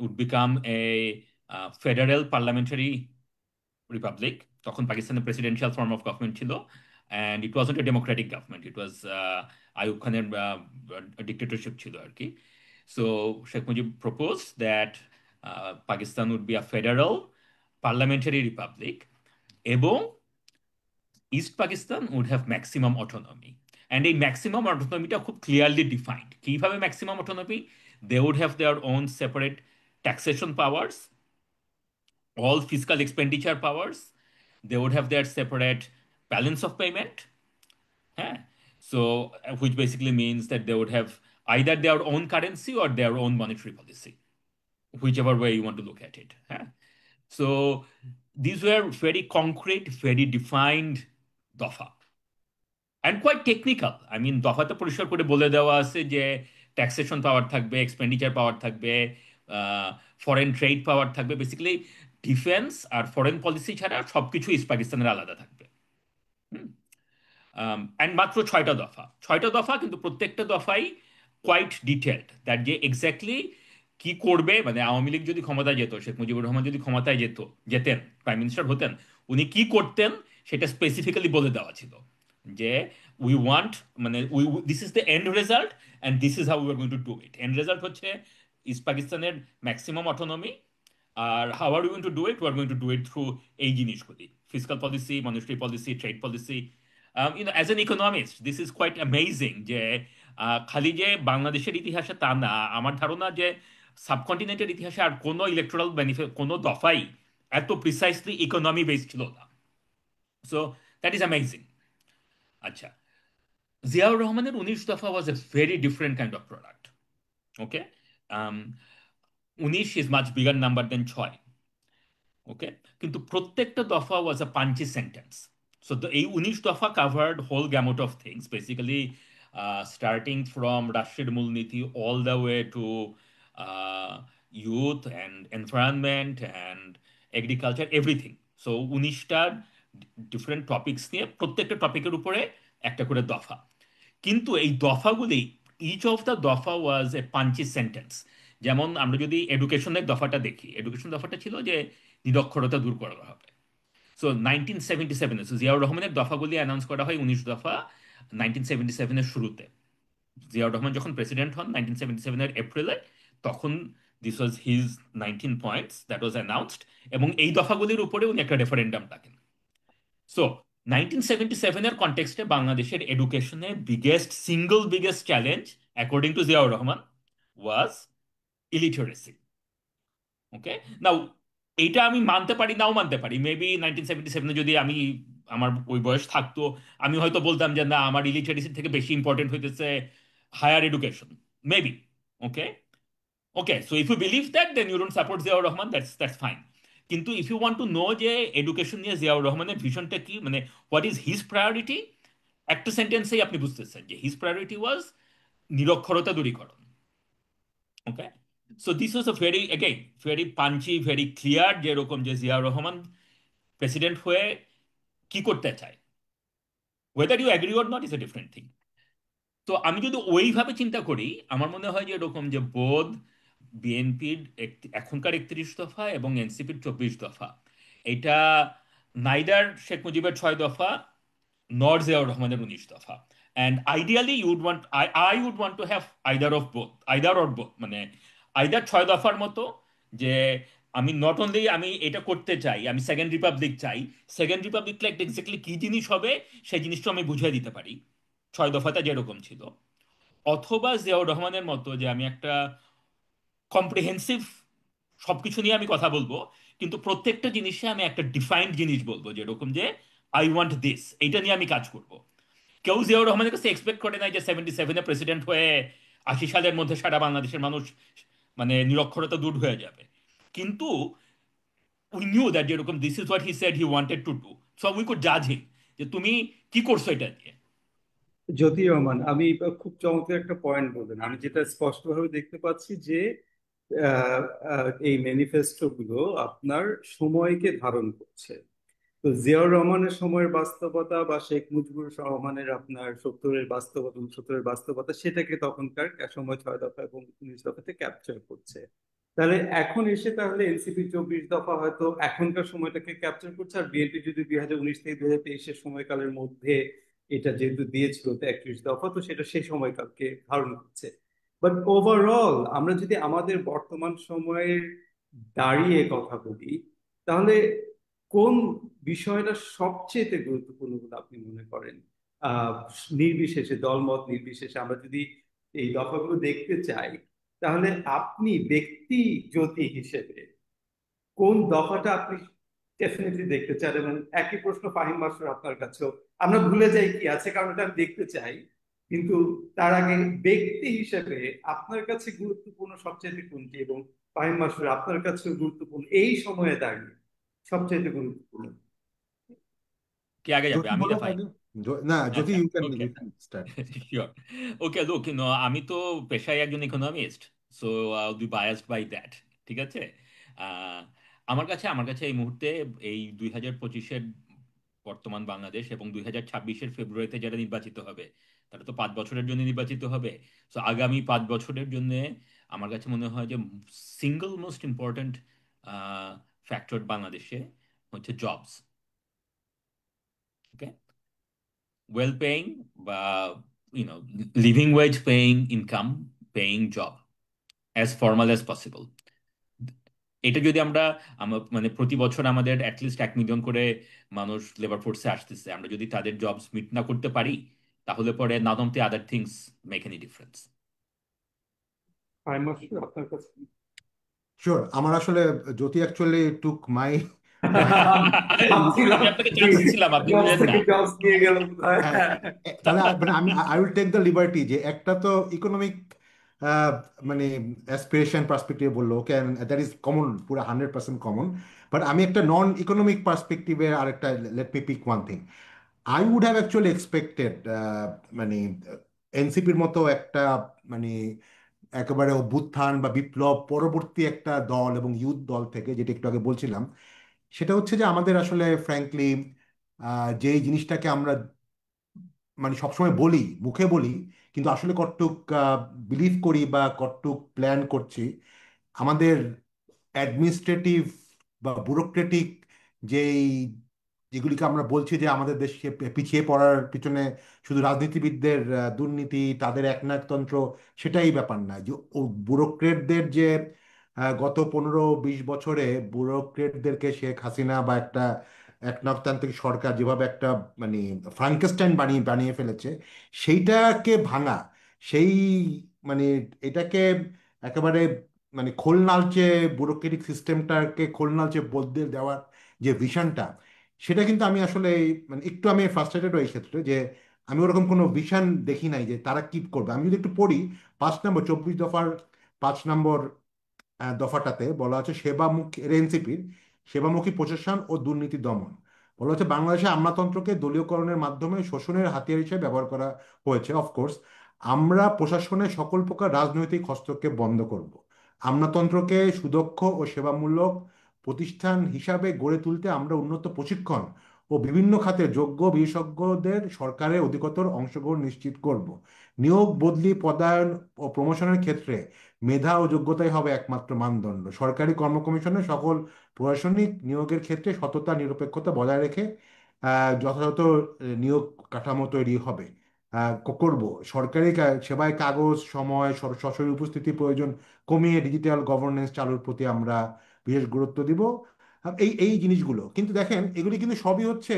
would become a federal parliamentary republic. তখন পাকিস্তানের প্রেসিডেন্সিয়াল ফর্ম অফ গভর্নমেন্ট ছিল, and it was not a democratic government, it was Ayub খানের ডিক্টেটরশিপ ছিল আর কি। So Sheikh Mujib propose that Pakistan would be a federal parliamentary republic, এবং east Pakistan would have maximum autonomy. And এই maximum অটোনমিটা খুব ক্লিয়ারলি ডিফাইন্ড। কিভাবে maximum autonomy? They would have their own separate taxation powers, all fiscal expenditure powers. They would have their separate balance of payment. Huh? So, which basically means that they would have either their own currency or their own monetary policy, whichever way you want to look at it. Huh? So, these were very concrete, very defined দফা, and quite technical. I mean, দফাতে পরিষ্কার করে বলে দেওয়া আছে যে taxation পাওয়ার থাকবে, expenditure পাওয়ার থাকবে, ফরেন ট্রেড পাওয়ার থাকবে। বেসিক্যালি ডিফেন্স আর ফরেন পলিসি ছাড়া সবকিছু ইস্ট পাকিস্তানের আলাদা থাকবে। অ্যান্ড মাত্র 6টা দফা, 6টা দফা, কিন্তু প্রত্যেকটা দফাই কোয়াইট ডিটেলড, দ্যাট যে এক্স্যাক্টলি কি করবে। মানে আওয়ামী লীগ যদি ক্ষমতায় যেত, শেখ মুজিবুর রহমান যদি ক্ষমতায় যেতেন, প্রাইম মিনিস্টার হতেন, উনি কি করতেন সেটা স্পেসিফিক্যালি বলে দেওয়া ছিল যে উই ওয়ান্ট, মানে this is the end result and this is how we are going to do it. End result হচ্ছে ইস্ট পাকিস্তানের ম্যাক্সিমাম অটোনমি। আর how are you going to do it? We are going to do it through এই জিনিসগুলি: fiscal policy, monetary policy, trade policy. As an economist this is quite amazing যে খালি যে বাংলাদেশের ইতিহাসে তা না, আমার ধারণা যে সাবকন্টিনেন্টের ইতিহাসে আর কোনো ইলেকট্রাল কোনো দফাই এত প্রিসাইসলি ইকোনমি বেসড ছিল না। So that is amazing. আচ্ছা, জিয়াউর রহমানের 19 দফা was a very different kind of product. Okay, 19 is much bigger number than 6। Okay, কিন্তু প্রত্যেকটা দফা ওয়াজ আ পাঞ্চি সেন্টেন্স। সো এই 19 দফা covered whole gamut of things, basically starting from রাষ্ট্রের মূলনীতি all the way to youth and environment and agriculture, everything. So 19টা different topics নিয়ে প্রত্যেকটা টপিকের উপরে একটা করে দফা। কিন্তু এই দফাগুলি, ইচ অফ দ্য দফা ওয়াজ এ পাঞ্চি সেন্টেন্স। যেমন আমরা যদি এডুকেশনের দফাটা দেখি, এডুকেশন দফাটা ছিল যে নিরক্ষরতা দূর করা হবে। সো 1977, জিয়াউর রহমানের দফাগুলি অ্যানাউন্স করা হয় 19 দফা 1977-এর শুরুতে। জিয়াউর রহমান যখন প্রেসিডেন্ট হন 1977-এর এপ্রিলে, তখন this was his 19 points that was announced, এবং এই দফাগুলির উপরে উনি একটা রেফারেন্ডাম ডাকেন। সো 1977-এর কনটেক্সটে বাংলাদেশের এডুকেশনে biggest challenge according to Ziaur Rahman was illiteracy. Okay, now এইটা আমি মানতে পারি, নাও মানতে পারি। মেবি 1977-এ যদি আমার ওই বয়স থাকতো, আমি হয়তো বলতাম যে না, আমার ইলিটারেসি থেকে বেশি ইম্পর্টেন্ট হইতেছে higher education, maybe. Okay, okay, so if you believe that then you don't support Ziaur Rahman, that's fine. কিন্তু if you want to know যে এডুকেশন নিয়ে জিয়াউর রহমানের ভিশনটা কি, মানে হোয়াট ইজ হিজ প্রায়োরিটি, একটা সেন্টেন্সেই আপনি বুঝতেছেন যে হিজ প্রায়োরিটি ওয়াজ নিরক্ষরতা দূরীকরণ। Okay, so this was a very, again, very punchy, very clear, যেরকম যে জিয়াউর রহমান প্রেসিডেন্ট হয়ে কি করতে চায়। Whether you agree or not is a different thing. তো আমি যদি ওইভাবে চিন্তা করি, আমার মনে হয় যে এরকম যে বোধ বিএনপির এখনকার 31 দফা এবং এনসিপির 24 দফা, এটা নাইদার শেখ মুজিবের 6 দফা নর জিয়াউর রহমানের 19 দফা। And ideally you would want, I would want to have either of both, either or both, মানে আইদার 6 দফার মতো, যে আমি নট অনলি আমি এটা করতে চাই, আমি সেকেন্ড রিপাবলিক চাই, সেকেন্ড রিপাবলিকটা এক্স্যাক্টলি কি জিনিস হবে সেই জিনিসটা আমি বুঝিয়ে দিতে পারি 6 দফাটা যেরকম ছিল। অথবা জিয়াউর রহমানের মতো যে আমি একটা কম্প্রিহেন্সিভ সবকিছু নিয়ে আমি কথা বলবো, কিন্তু প্রত্যেকটা জিনিসে আমি একটা ডিফাইন্ড জিনিস বলবো, যেরকম যে আই ওয়ান্ট দিস, এইটা নিয়ে আমি কাজ করব। কেউ জিয়াউর রহমানের কাছে এক্সপেক্ট করে নাই যে 77-এ প্রেসিডেন্ট হয়ে 80 সালের মধ্যে সারা বাংলাদেশের মানুষ মানে নিরক্ষরতা দূর হয়ে যাবে। কিন্তু উই নিউ দ্যাট যেরকম this is what he said he wanted to do, so we could জাজ হিম যে তুমি কি করছো এটা দিয়ে। জ্যোতি রহমান, আমি খুব চমৎকার একটা পয়েন্ট বললেন। আমি যেটা স্পষ্টভাবে দেখতে পাচ্ছি যে এই ম্যানিফেস্টো গুলো আপনার সময়কে ধারণ করছে। তো জিয়াউর রহমানের সময়ের বাস্তবতা বা শেখ মুজিবুর রহমানের আপনার 70-এর বাস্তবতা সেটাকে তখনকার সময় 6 দফা এবং 19 দফাতে ক্যাপচার করছে। তাহলে এখন এসে তাহলে এনসিপি 24 দফা হয়তো এখনকার সময়টাকে ক্যাপচার করছে, আর বিএনপি যদি 2019 থেকে 2023-এর সময়কালের মধ্যে এটা যেহেতু দিয়েছিল 31 দফা, তো সেটা সেই সময়কালকে ধারণ করছে। বাট ওভারঅল আমরা যদি আমাদের বর্তমান সময়ের দাঁড়িয়ে কথা বলি, তাহলে কোন বিষয়টা সবচেয়ে গুরুত্বপূর্ণ বলে আপনি মনে করেন? আহ নির্বিশেষে, দলমত নির্বিশেষে আমরা যদি এই দফাগুলো দেখতে চাই, তাহলে আপনি ব্যক্তি জ্যোতি হিসেবে কোন দফাটা আপনি ডেফিনেটলি দেখতে চান? এবং একই প্রশ্ন ফাহিম মাস্টার আপনার কাছেও। আমরা ভুলে যাই কি আছে, কারণ এটা আমি দেখতে চাই, কিন্তু তার আগে ব্যক্তি হিসেবে আপনার কাছে গুরুত্বপূর্ণ সবচেয়ে কোনটি, এবং ফাহিম মাস্টার আপনার কাছে গুরুত্বপূর্ণ এই সময়ে দাঁড়িয়ে সবচেয়ে গুরুত্বপূর্ণ? কে আগে যাবে, জ্যোতি আমি বলো না ফাহিম? আগে। না, জ্যোতি, আচ্ছা, you can okay, start. Sure. Okay, look, আমি তো পেশায় একজন economist, so I be biased by that. ঠিক আছে। আহ, আমার কাছে এই মুহূর্তে এই 2025-এর বর্তমান বাংলাদেশ এবং 2026-এর ফেব্রুয়ারিতে যারা নির্বাচিত হবে, তারা তো 5 বছরের জন্য নির্বাচিত হবে। সো আগামী 5 বছরের জন্য আমার কাছে মনে হয় যে সিঙ্গল মোস্ট ইম্পর্ট্যান্ট ফ্যাক্টর বাংলাদেশে হচ্ছে জবস। ওকে, ওয়েল পেইং বা you know living wage paying income, paying job as formal as possible. এটা যদি মানে প্রতি বছর আমাদের অ্যাটলিস্ট 1 মিলিয়ন করে মানুষ লেবার ফোর্সে আসতেছে, আমরা যদি তাদের জবস মিট না করতে পারি, তাহলে পরে nut of the other things make any difference. Fahim master আপনার কাছে? শিওর। আমার আসলে জ্যোতি অ্যাকচুয়ালি টুক মাই পয়েন্ট। ভাবছিলাম আমি আপনাকে যে চান্স দিছিলাম, আপনি জবস নিলেন না। থেকে জবস নিয়ে গেল বোধহয়। হ্যাঁ, তাহলে মানে আমি I will take the liberty যে একটা তো ইকোনমিক মানে অ্যাসপিরেশন পার্সপেক্টিভ বললো, ওকে, দ্যাট ইজ কমন, পুরো 100% কমন। বাট আমি একটা নন ইকোনমিক পার্সপেক্টিভে আরেকটা, let me pick one thing. I would have actually expected মানে এনসিপির মতো একটা মানে একেবারে অভ্যুত্থান বা বিপ্লব পরবর্তী একটা দল এবং ইউথ দল থেকে, যেটা একটু আগে বলছিলাম, সেটা হচ্ছে যে আমাদের আসলে ফ্র্যাঙ্কলি যেই জিনিসটাকে আমরা মানে সবসময় বলি, মুখে বলি, কিন্তু আসলে কতটুক বিলিভ করি বা কতটুক প্ল্যান করছি, আমাদের অ্যাডমিনিস্ট্রেটিভ বা ব্যুরোক্রেটিক যেই যেগুলিকে আমরা বলছি যে আমাদের দেশকে পিছিয়ে পড়ার পিছনে শুধু রাজনীতিবিদদের দুর্নীতি, তাদের একনায়কতন্ত্র, সেটাই ব্যাপার না। যে ও ব্যুরোক্রেটদের যে গত 15-20 বছরে ব্যুরোক্রেটদেরকে শেখ হাসিনা বা একটা একনায়কতান্ত্রিক সরকার যেভাবে একটা মানে ফ্রাঙ্কেস্টাইন বানিয়ে বানিয়ে ফেলেছে, সেইটাকে ভাঙা, সেই মানে এটাকে একেবারে মানে খোলনালচে, ব্যুরোক্রেটিক সিস্টেমটাকে খোলনালচে বদলে দেওয়ার যে ভিশনটা, সেটা কিন্তু আমি আসলে মানে একটু আমি ফ্রাস্ট্রেটেড এই ক্ষেত্রে যে আমি ওরকম কোনো ভিশন দেখি নাই যে তারা কি করবে। আমি যদি একটু পড়ি 5 নম্বর 24 দফার 5 নম্বর দফাটাতে বলা আছে সেবামুখী, এনসিপির সেবামুখী প্রশাসন ও দুর্নীতি দমন। বলা হচ্ছে বাংলাদেশে আমলাতন্ত্রকে দলীয়করণের মাধ্যমে শোষণের হাতিয়ার হিসেবে ব্যবহার করা হয়েছে। অফকোর্স আমরা প্রশাসনের সকল প্রকার রাজনৈতিক হস্তক্ষেপ বন্ধ করব। আমলাতন্ত্রকে সুদক্ষ ও সেবামূলক প্রতিষ্ঠান হিসাবে গড়ে তুলতে আমরা উন্নত প্রশিক্ষণ ও ও বিভিন্ন খাতে যোগ্য বিশেষজ্ঞদের সরকারের অধিকতর অংশগ্রহণ নিশ্চিত করব। নিয়োগ, বদলি, পদায়ন ও প্রমোশনের ক্ষেত্রে মেধা ও যোগ্যতাই হবে একমাত্র মানদণ্ড। সরকারি কর্ম কমিশনের সকল প্রশাসনিক নিয়োগের ক্ষেত্রে সততা, নিরপেক্ষতা বজায় রেখে যথাযথ নিয়োগ কাঠামো তৈরি হবে, করব। সরকারি সেবায় কাগজ, সময়, সরাসরি উপস্থিতি প্রয়োজন কমিয়ে ডিজিটাল গভর্নেন্স চালুর প্রতি আমরা বিশেষ গুরুত্ব দিব। এই এই জিনিসগুলো কিন্তু দেখেন, এগুলি কিন্তু সবই হচ্ছে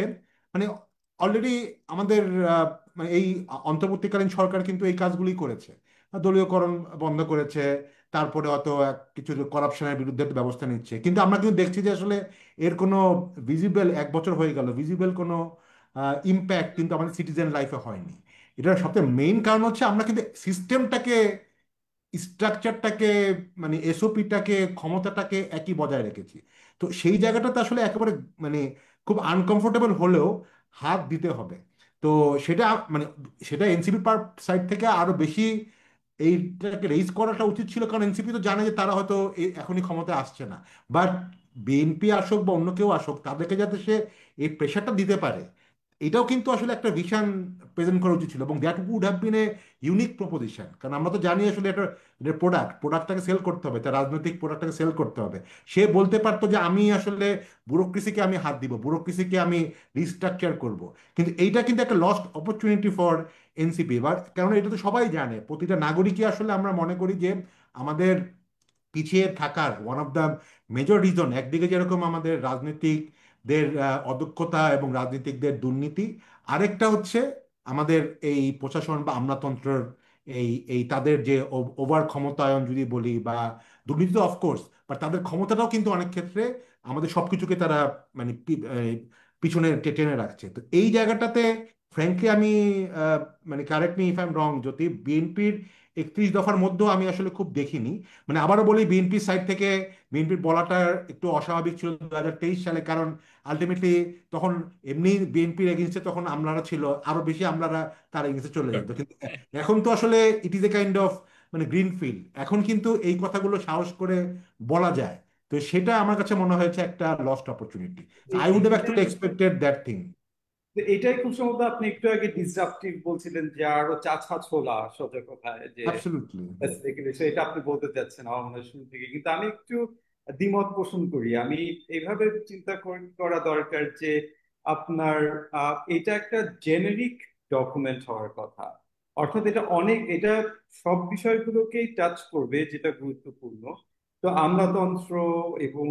মানে অলরেডি আমাদের আহ, মানে এই অন্তর্বর্তীকালীন সরকার কিন্তু এই কাজগুলি করেছে। দলীয়করণ বন্ধ করেছে, তারপরে হয়তো কিছু করাপশনের বিরুদ্ধে একটা ব্যবস্থা নিচ্ছে, কিন্তু আমরা কিন্তু দেখছি যে আসলে এর কোনো ভিজিবল, 1 বছর হয়ে গেল, ভিজিবল কোনো ইম্প্যাক্ট কিন্তু আমাদের সিটিজেন লাইফে হয়নি। এটার সবচেয়ে মেইন কারণ হচ্ছে আমরা কিন্তু সিস্টেমটাকে, স্ট্রাকচারটাকে, মানে এসওপিটাকে, ক্ষমতাটাকে একই বজায় রেখেছি। তো সেই জায়গাটাতে আসলে একেবারে মানে খুব আনকমফোর্টেবল হলেও হাত দিতে হবে। তো সেটা মানে সেটা এনসিপি সাইড থেকে আরো বেশি এইটাকে রেইজ করাটা উচিত ছিল, কারণ এনসিপি তো জানে যে তারা হয়তো এখনই ক্ষমতায় আসছে না। বাট বিএনপি আসুক বা অন্য কেউ আসুক, তাদেরকে যাতে সে এই প্রেশারটা দিতে পারে, এটাও কিন্তু আসলে একটা ভিশন প্রেজেন্ট করা উচিত ছিল, এবং that would have been a unique proposition. কারণ আমরা তো জানি আসলে এটা প্রোডাক্টটাকে সেল করতে হবে, তার রাজনৈতিক প্রোডাক্টটাকে সেল করতে হবে। সে বলতে পারতো যে আমি আসলে ব্যুরোক্রেসিকে আমি হাত দিব, ব্যুরোক্রেসিকে আমি রিস্ট্রাকচার করব। কিন্তু এইটা কিন্তু একটা লস্ট অপরচুনিটি ফর এনসিপি। বা কারণ এটা তো সবাই জানে, প্রতিটা নাগরিকই আসলে আমরা মনে করি যে আমাদের পিছিয়ে থাকার one of the major reason, একদিকে যেরকম আমাদের রাজনীতিকদের অদক্ষতা এবং রাজনীতিকদের দুর্নীতি, আরেকটা হচ্ছে আমাদের এই প্রশাসন বা আমলাতন্ত্রের এই এই তাদের যে ওভার ক্ষমতায়ন যদি বলি, বা দুর্নীতি তো অফকোর্স, বাট তাদের ক্ষমতাটাও কিন্তু অনেক ক্ষেত্রে আমাদের সবকিছুকে তারা মানে পিছনে টেনে রাখছে। তো এই জায়গাটাতে ফ্র্যাঙ্কলি আমি আহ, মানে correct me if I M রং, যদি বিএনপির 31 দফার মধ্যেও আমি আসলে খুব দেখিনি। মানে আবারও বলি, বিএনপির সাইড থেকে বিএনপির বলাটা একটু অস্বাভাবিক ছিল 2023 সালে, কারণ আলটিমেটলি তখন এমনি বিএনপির এগেনস্টে তখন আমলারা ছিল, আরো বেশি আমলারা তার এগেনস্টে চলে যেত। কিন্তু এখন তো আসলে it is a kind of মানে গ্রিন ফিল্ড, এখন কিন্তু এই কথাগুলো সাহস করে বলা যায়। তো সেটা আমার কাছে মনে হয়েছে একটা lost opportunity. I would have এটাই অ্যাকচুয়ালি এক্সপেক্টেড দ্যাট থিং। এটাই খুব সম্ভবত আপনি একটু আগে ডিসরাপটিভ বলছিলেন, যে আরো চাছা ছোলা, সোজা কথায় যে অ্যাবসলিউটলি। basically, so এটা আপনি বলতে চাচ্ছেন আমার মনে হয় শুরু থেকে। কিন্তু আমি একটু দ্বিমত পোষণ করি। আমি এইভাবে চিন্তা করা দরকার যে আপনার এটা একটা জেনেরিক ডকুমেন্ট হওয়ার কথা। অর্থাৎ এটা সব বিষয়গুলোকেই টাচ করবে যেটা গুরুত্বপূর্ণ। তো আমলাতন্ত্র এবং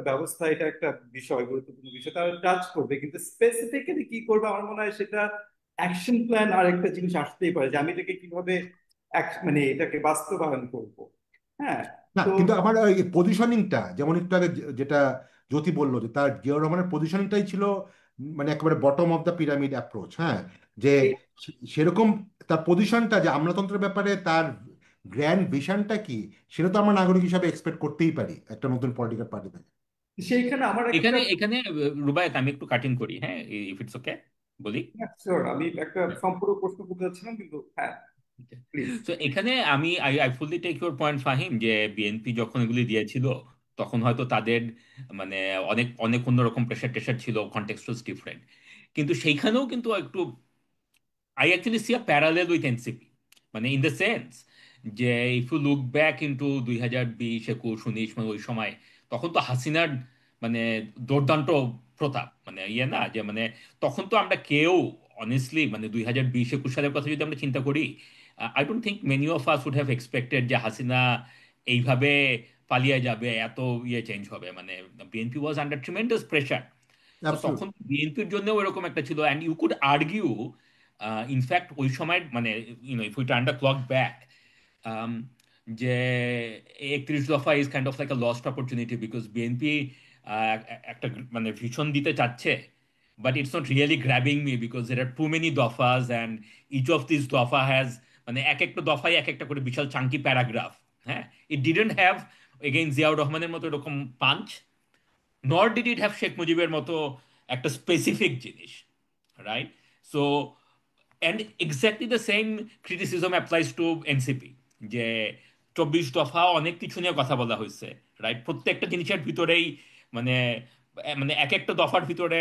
ব্যবস্থা, এটা একটা বিষয়, গুরুত্বপূর্ণ বিষয়, তারা টাচ করবে। কিন্তু স্পেসিফিক্যালি কি করবে আমার মনে হয় সেটা অ্যাকশন প্ল্যান আর একটা জিনিস আসতেই পারে, যে আমি এটাকে কিভাবে মানে এটাকে বাস্তবায়ন করব। হ্যাঁ। না, তো কিন্তু আমার এই পজিশনিংটা, যেমন একটু আগে যেটা জ্যোতি বললো, যে তার জিয়াউর রহমানের পজিশনিংটাই ছিল মানে একেবারে bottom of the pyramid approach. হ্যাঁ, যে এই সেরকম তার পজিশনটা, যে আমলাতন্ত্রের ব্যাপারে তার গ্র্যান্ড ভিশনটা কি, সেটা তো আমরা নাগরিক হিসাবে এক্সপেক্ট করতেই পারি একটা নতুন পলিটিক্যাল পার্টি থেকে। সেইখানে আমার একটা, এখানে এখানে রুবায়েত, আমি একটু কাটিং করি, হ্যাঁ, ইফ ইটস ওকে বলি। sure, আমি একটা সম্পূর্ণ প্রশ্ন করতে চাচ্ছিলাম, কিন্তু হ্যাঁ, প্লিজ। তো এখানে আমি I I fully take your point Fahim, যে বিএনপি যখন এগুলি দিয়েছিল তখন হয়তো তাদের মানে অনেক অনেক অন্যরকম প্রেশার টেশার ছিল, কনটেক্সট ওয়াজ ডিফারেন্ট। কিন্তু সেইখানেও কিন্তু একটু I actually see a parallel with NCP, মানে ইন দ্য সেন্স যে if you look back into 2020, 21, 19, মানে ওই সময় তখন তো হাসিনার মানে দুর্দান্ত প্রতাপ, মানে ইয়ে না যে মানে তখন তো আমরা কেউ অনেস্টলি মানে 2020, 21 সালের কথা যদি আমরা চিন্তা করি, I don't think many of us would have expected যে হাসিনা এইভাবে পালিয়ে যাবে, এত ইয়ে চেঞ্জ হবে। মানে BNP was under tremendous pressure. তো অ্যাবসলিউট। তখন বিএনপির জন্যও এরকম একটা ছিল, and you could argue in fact ওই সময় মানে if we turn the clock back, যে 31 দফা is kind of like a lost opportunity, because BNP একটা মানে ভীষণ দিতে চাচ্ছে, but it's not really grabbing me because there are too many দফাস, অ্যান্ড ইচ অফ দিস দফা হ্যাজ মানে এক একটা দফায় এক একটা করে বিশাল চাঙ্কি প্যারাগ্রাফ। হ্যাঁ, ইট ডিডন্ট হ্যাভ এগেইন জিয়াউর রহমানের মতো এরকম পাঞ্চ, নর ডিড ইট হ্যাভ শেখ মুজিবের মতো একটা স্পেসিফিক জিনিস, right? So and exactly the same criticism applies to NCP, যে 24 দফা অনেক কিছু নিয়ে কথা বলা হয়েছে, রাইট? প্রত্যেকটা জিনিসের ভিতরেই মানে মানে এক একটা দফার ভিতরে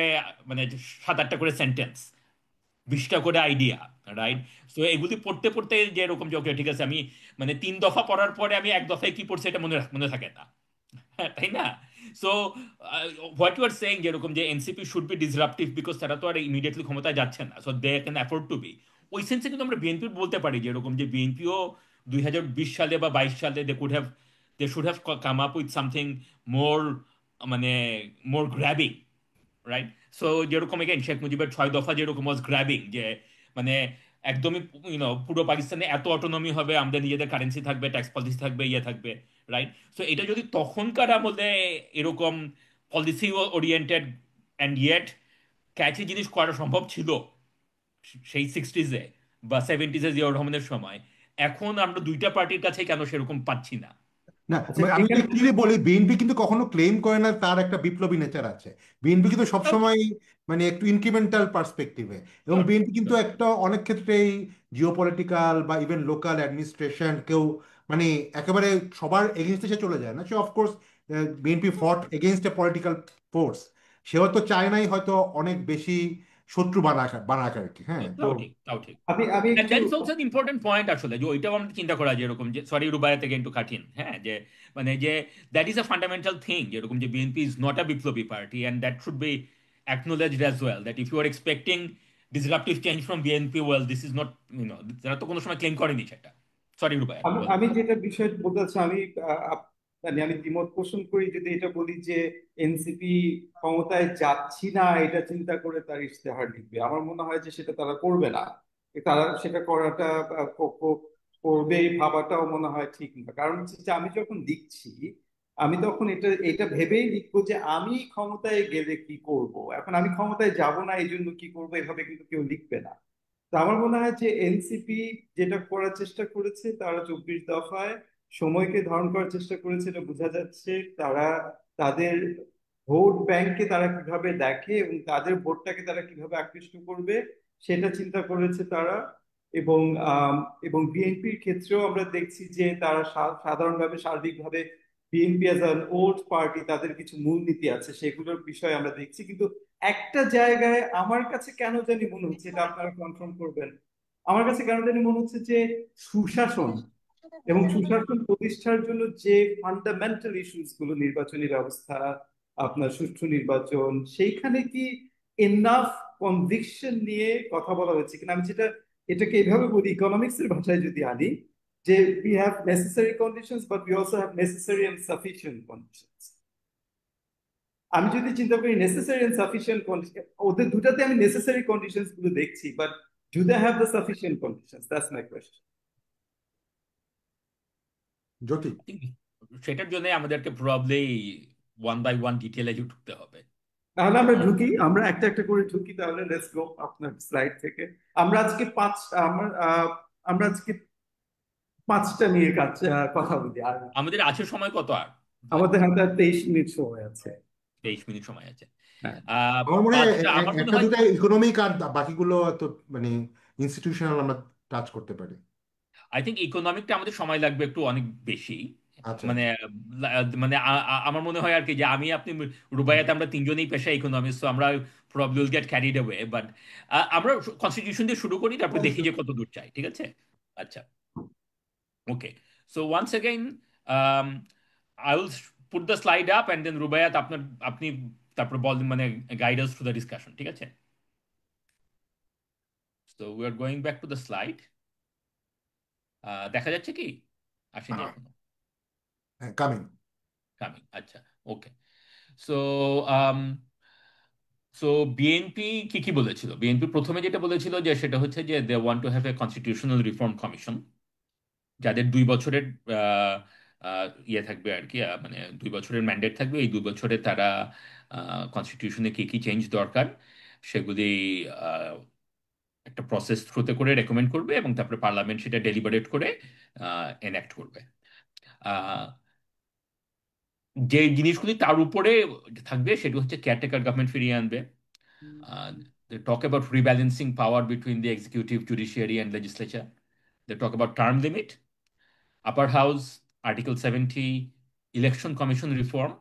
মানে 7-8টা করে সেন্টেন্স, 20টা করে আইডিয়া, রাইট? সো এগুলি পড়তে পড়তে যে এরকম যে okay, ঠিক আছে, আমি মানে 3 দফা পড়ার পরে আমি এক দফায় কি পড়ছি এটা মনে থাকে না। হ্যাঁ, তাই না? So what you are saying যেরকম যে NCP should be disruptive because তারা তো আর ইমিডিয়েটলি ক্ষমতায় যাচ্ছে না, so they can afford to be. ওই সেন্সে কিন্তু আমরা বিএনপির বলতে পারি যেরকম যে বিএনপিও 2020 সালে বা 22 সালে they should have come up with something more, মানে মোর গ্র্যাবিং, রাইট? সো যেরকম এগেন শেখ মুজিবের 6 দফা যেরকম ওয়াজ গ্র্যাবিং, যে মানে একদমই পুরো পাকিস্তানে এত অটোনমি হবে, আমাদের নিজেদের কারেন্সি থাকবে, ট্যাক্স পলিসি থাকবে, ইয়ে থাকবে, রাইট? সো এটা যদি তখনকার আমলে এরকম পলিসি ওরিয়েন্টেড অ্যান্ড ইয়েট ক্যাচি জিনিস করা সম্ভব ছিল সেই 60s-এ বা 70s-এ জিয়াউর রহমানের সময়, এখন আমরা দুইটা পার্টির কাছে কেন সেরকম পাচ্ছি না? না, আচ্ছা আমি এখানে অ্যাকচুয়ালি বলি বিএনপি কিন্তু কখনো ক্লেম করে না তার একটা বিপ্লবী নেচার আছে। বিএনপি কিন্তু সবসময় মানে একটু ইনক্রিমেন্টাল পার্সপেক্টিভে, এবং Sure, বিএনপি কিন্তু sure. একটা অনেক ক্ষেত্রেই জিওপলিটিক্যাল বা ইভেন লোকাল অ্যাডমিনিস্ট্রেশন কেউ মানে একেবারে সবার এগেনস্টে সে চলে যায় না। সে অফকোর্স বিএনপি ফট এগেনস্ট এ পলিটিক্যাল ফোর্স, সে হয়তো চায় নাই হয়তো অনেক বেশি শত্রু বানাক আর কি। হ্যাঁ, তো তাও ঠিক, তাও ঠিক। আমি And একটু that is also an important point আসলে, যে ওইটাও আমরা চিন্তা করা যেরকম যে sorry Rubayat again to cut in, হ্যাঁ, যে মানে যে that is a fundamental thing যেরকম যে বিএনপি ইজ নট আ বিপ্লবী party, and that should be acknowledged as well, that if you are expecting disruptive change from BNP, well, this is not, তারা তো কোনো সময় ক্লেম করেনি সেটা। Sorry Rubaiyat আমি বলেন। আমি যেটা বিষয় বলতে চাচ্ছি, আমি মানে আমি দ্বিমত পোষণ করি যদি এটা বলি যে এনসিপি ক্ষমতায় যাচ্ছি না এটা চিন্তা করে তার ইশতেহার লিখবে। আমার মনে হয় যে সেটা তারা করবে না। তারা সেটা করাটা করবে এই ভাবাটাও মনে হয় ঠিক না। কারণ হচ্ছে যে আমি যখন লিখছি আমি তখন এটা এটা ভেবেই লিখবো যে আমি ক্ষমতায় গেলে কি করব, এখন আমি ক্ষমতায় যাব না এই জন্য কি করবো, এভাবে কিন্তু কেউ লিখবে না। তো আমার মনে হয় যে এনসিপি যেটা করার চেষ্টা করেছে, তারা 24 দফায় সময়কে ধারণ করার চেষ্টা করেছে, এটা বোঝা যাচ্ছে। তারা তাদের ভোট ব্যাংককে তারা কিভাবে দেখে এবং তাদের ভোটটাকে তারা কিভাবে আকৃষ্ট করবে সেটা চিন্তা করেছে তারা। এবং এবং বিএনপির ক্ষেত্রেও আমরা দেখছি যে তারা সাধারণভাবে সার্বিকভাবে BNP as an old party, তাদের কিছু মূলনীতি আছে সেগুলোর বিষয়ে আমরা দেখছি। কিন্তু একটা জায়গায় আমার কাছে কেন জানি মনে হচ্ছে, এটা আপনারা কনফার্ম করবেন, আমার কাছে কেন জানি মনে হচ্ছে যে সুশাসন এবং সুশাসন প্রতিষ্ঠার জন্য যে ফান্ডামেন্টাল ইস্যুস গুলো, নির্বাচনী ব্যবস্থা, আপনার সুষ্ঠু নির্বাচন, সেইখানে কি এনাফ কনভিকশন নিয়ে কথা বলা হয়েছে কিনা। আমি যেটা এটাকে এভাবে বলি, ইকোনমিক্স এর ভাষায় যদি আনি, যে we have necessary conditions but we also have necessary and sufficient conditions. আমি যদি চিন্তা করি নেসেসারি এন্ড সাফিসিয়েন্ট কন্ডিশন, ওদের দুটাতে আমি নেসেসারি কন্ডিশনস গুলো দেখছি, but do they have the sufficient conditions? That's my question. Jyoti. সেটার জন্য আমাদেরকে প্রবাবলি ওয়ান বাই ওয়ান ডিটেলে ঢুকতে হবে। তাহলে আমরা ঢুকি, আমরা একটা একটা করে ঢুকি। তাহলে লেটস গো আপনার স্লাইড থেকে। আমরা আজকে পাঁচ আমরা আমরা আজকে পাঁচটা নিয়ে কথা বলি। আর আমাদের আছে সময় কত আর ভাই? আমাদের হাতে আর 23 মিনিট সময় আছে। 23 মিনিট সময় আছে। হ্যাঁ, আহ আমার মনে হয় পাঁচটা আমার মনে একটা হয়, দুটা ইকোনমিক আর বাকিগুলো তো মানে ইনস্টিটিউশনাল আমরা টাচ করতে পারি। আই থিঙ্ক ইকোনমিকটা আমাদের সময় লাগবে একটু অনেক বেশি। আচ্ছা। মানে মানে আমার মনে হয় আর কি যে আমি আপনি রুবাইয়াত আমরা তিনজনেই পেশা ইকোনমিক্স, তো আমরা probably will get carried away, but আমরা কনস্টিটিউশন দিয়ে শুরু করি, তারপর দেখি যে কত দূর চাই, ঠিক আছে? আচ্ছা, okay. So once again I will put the slide up and then Rubaiyat আপনি তারপর বলেন, মানে guide us through the discussion, ঠিক আছে? So we are going back to the slide. দেখা যাচ্ছে কি? আসেনি এখনো? হ্যাঁ, কামিং। কামিং, আচ্ছা, ওকে। সো সো বিএনপি কি কি বলেছিল? বিএনপি প্রথমে যেটা বলেছিল যে সেটা হচ্ছে যে they want to have a constitutional reform commission, যাদের 2 বছরের ইয়ে থাকবে আর কি, মানে 2 বছরের ম্যান্ডেট থাকবে। এই 2 বছরে তারা কনস্টিটিউশনে কি কি চেঞ্জ দরকার সেগুলি আহ, একটা প্রসেস থ্রুতে করে রেকমেন্ড করবে, এবং তারপরে পার্লামেন্ট সেটা ডেলিবারেট করে এনাক্ট করবে। আহ, যে জিনিসগুলি তার উপরে থাকবে সেটা হচ্ছে কেয়ারটেকার গভর্নমেন্ট ফিরিয়ে আনবে। Uh, they talk about rebalancing power between the executive, judiciary, and legislature. They talk about term limit, upper house, Article 70, election commission reform,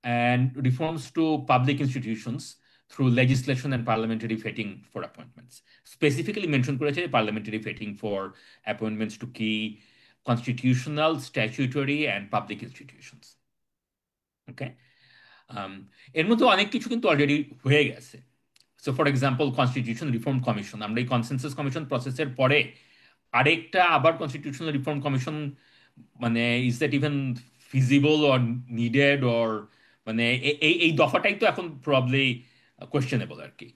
and reforms to public institutions through legislation and parliamentary vetting for appointments. Specifically mention করেছে parliamentary vetting for appointments to key constitutional, statutory, and public institutions. ওকে, এর মধ্যে অনেক কিছু কিন্তু already হয়ে গেছে। So for example constitution reform commission, আমরা এই কনসেনসাস কমিশন প্রসেসের পরে আরেকটা আবার কনস্টিটিউশনাল রিফর্ম কমিশন, মানে is that even feasible or needed or, মানে এই এই দফাটাই তো এখন প্রবলি কোয়েশ্চেনেবল আর কি।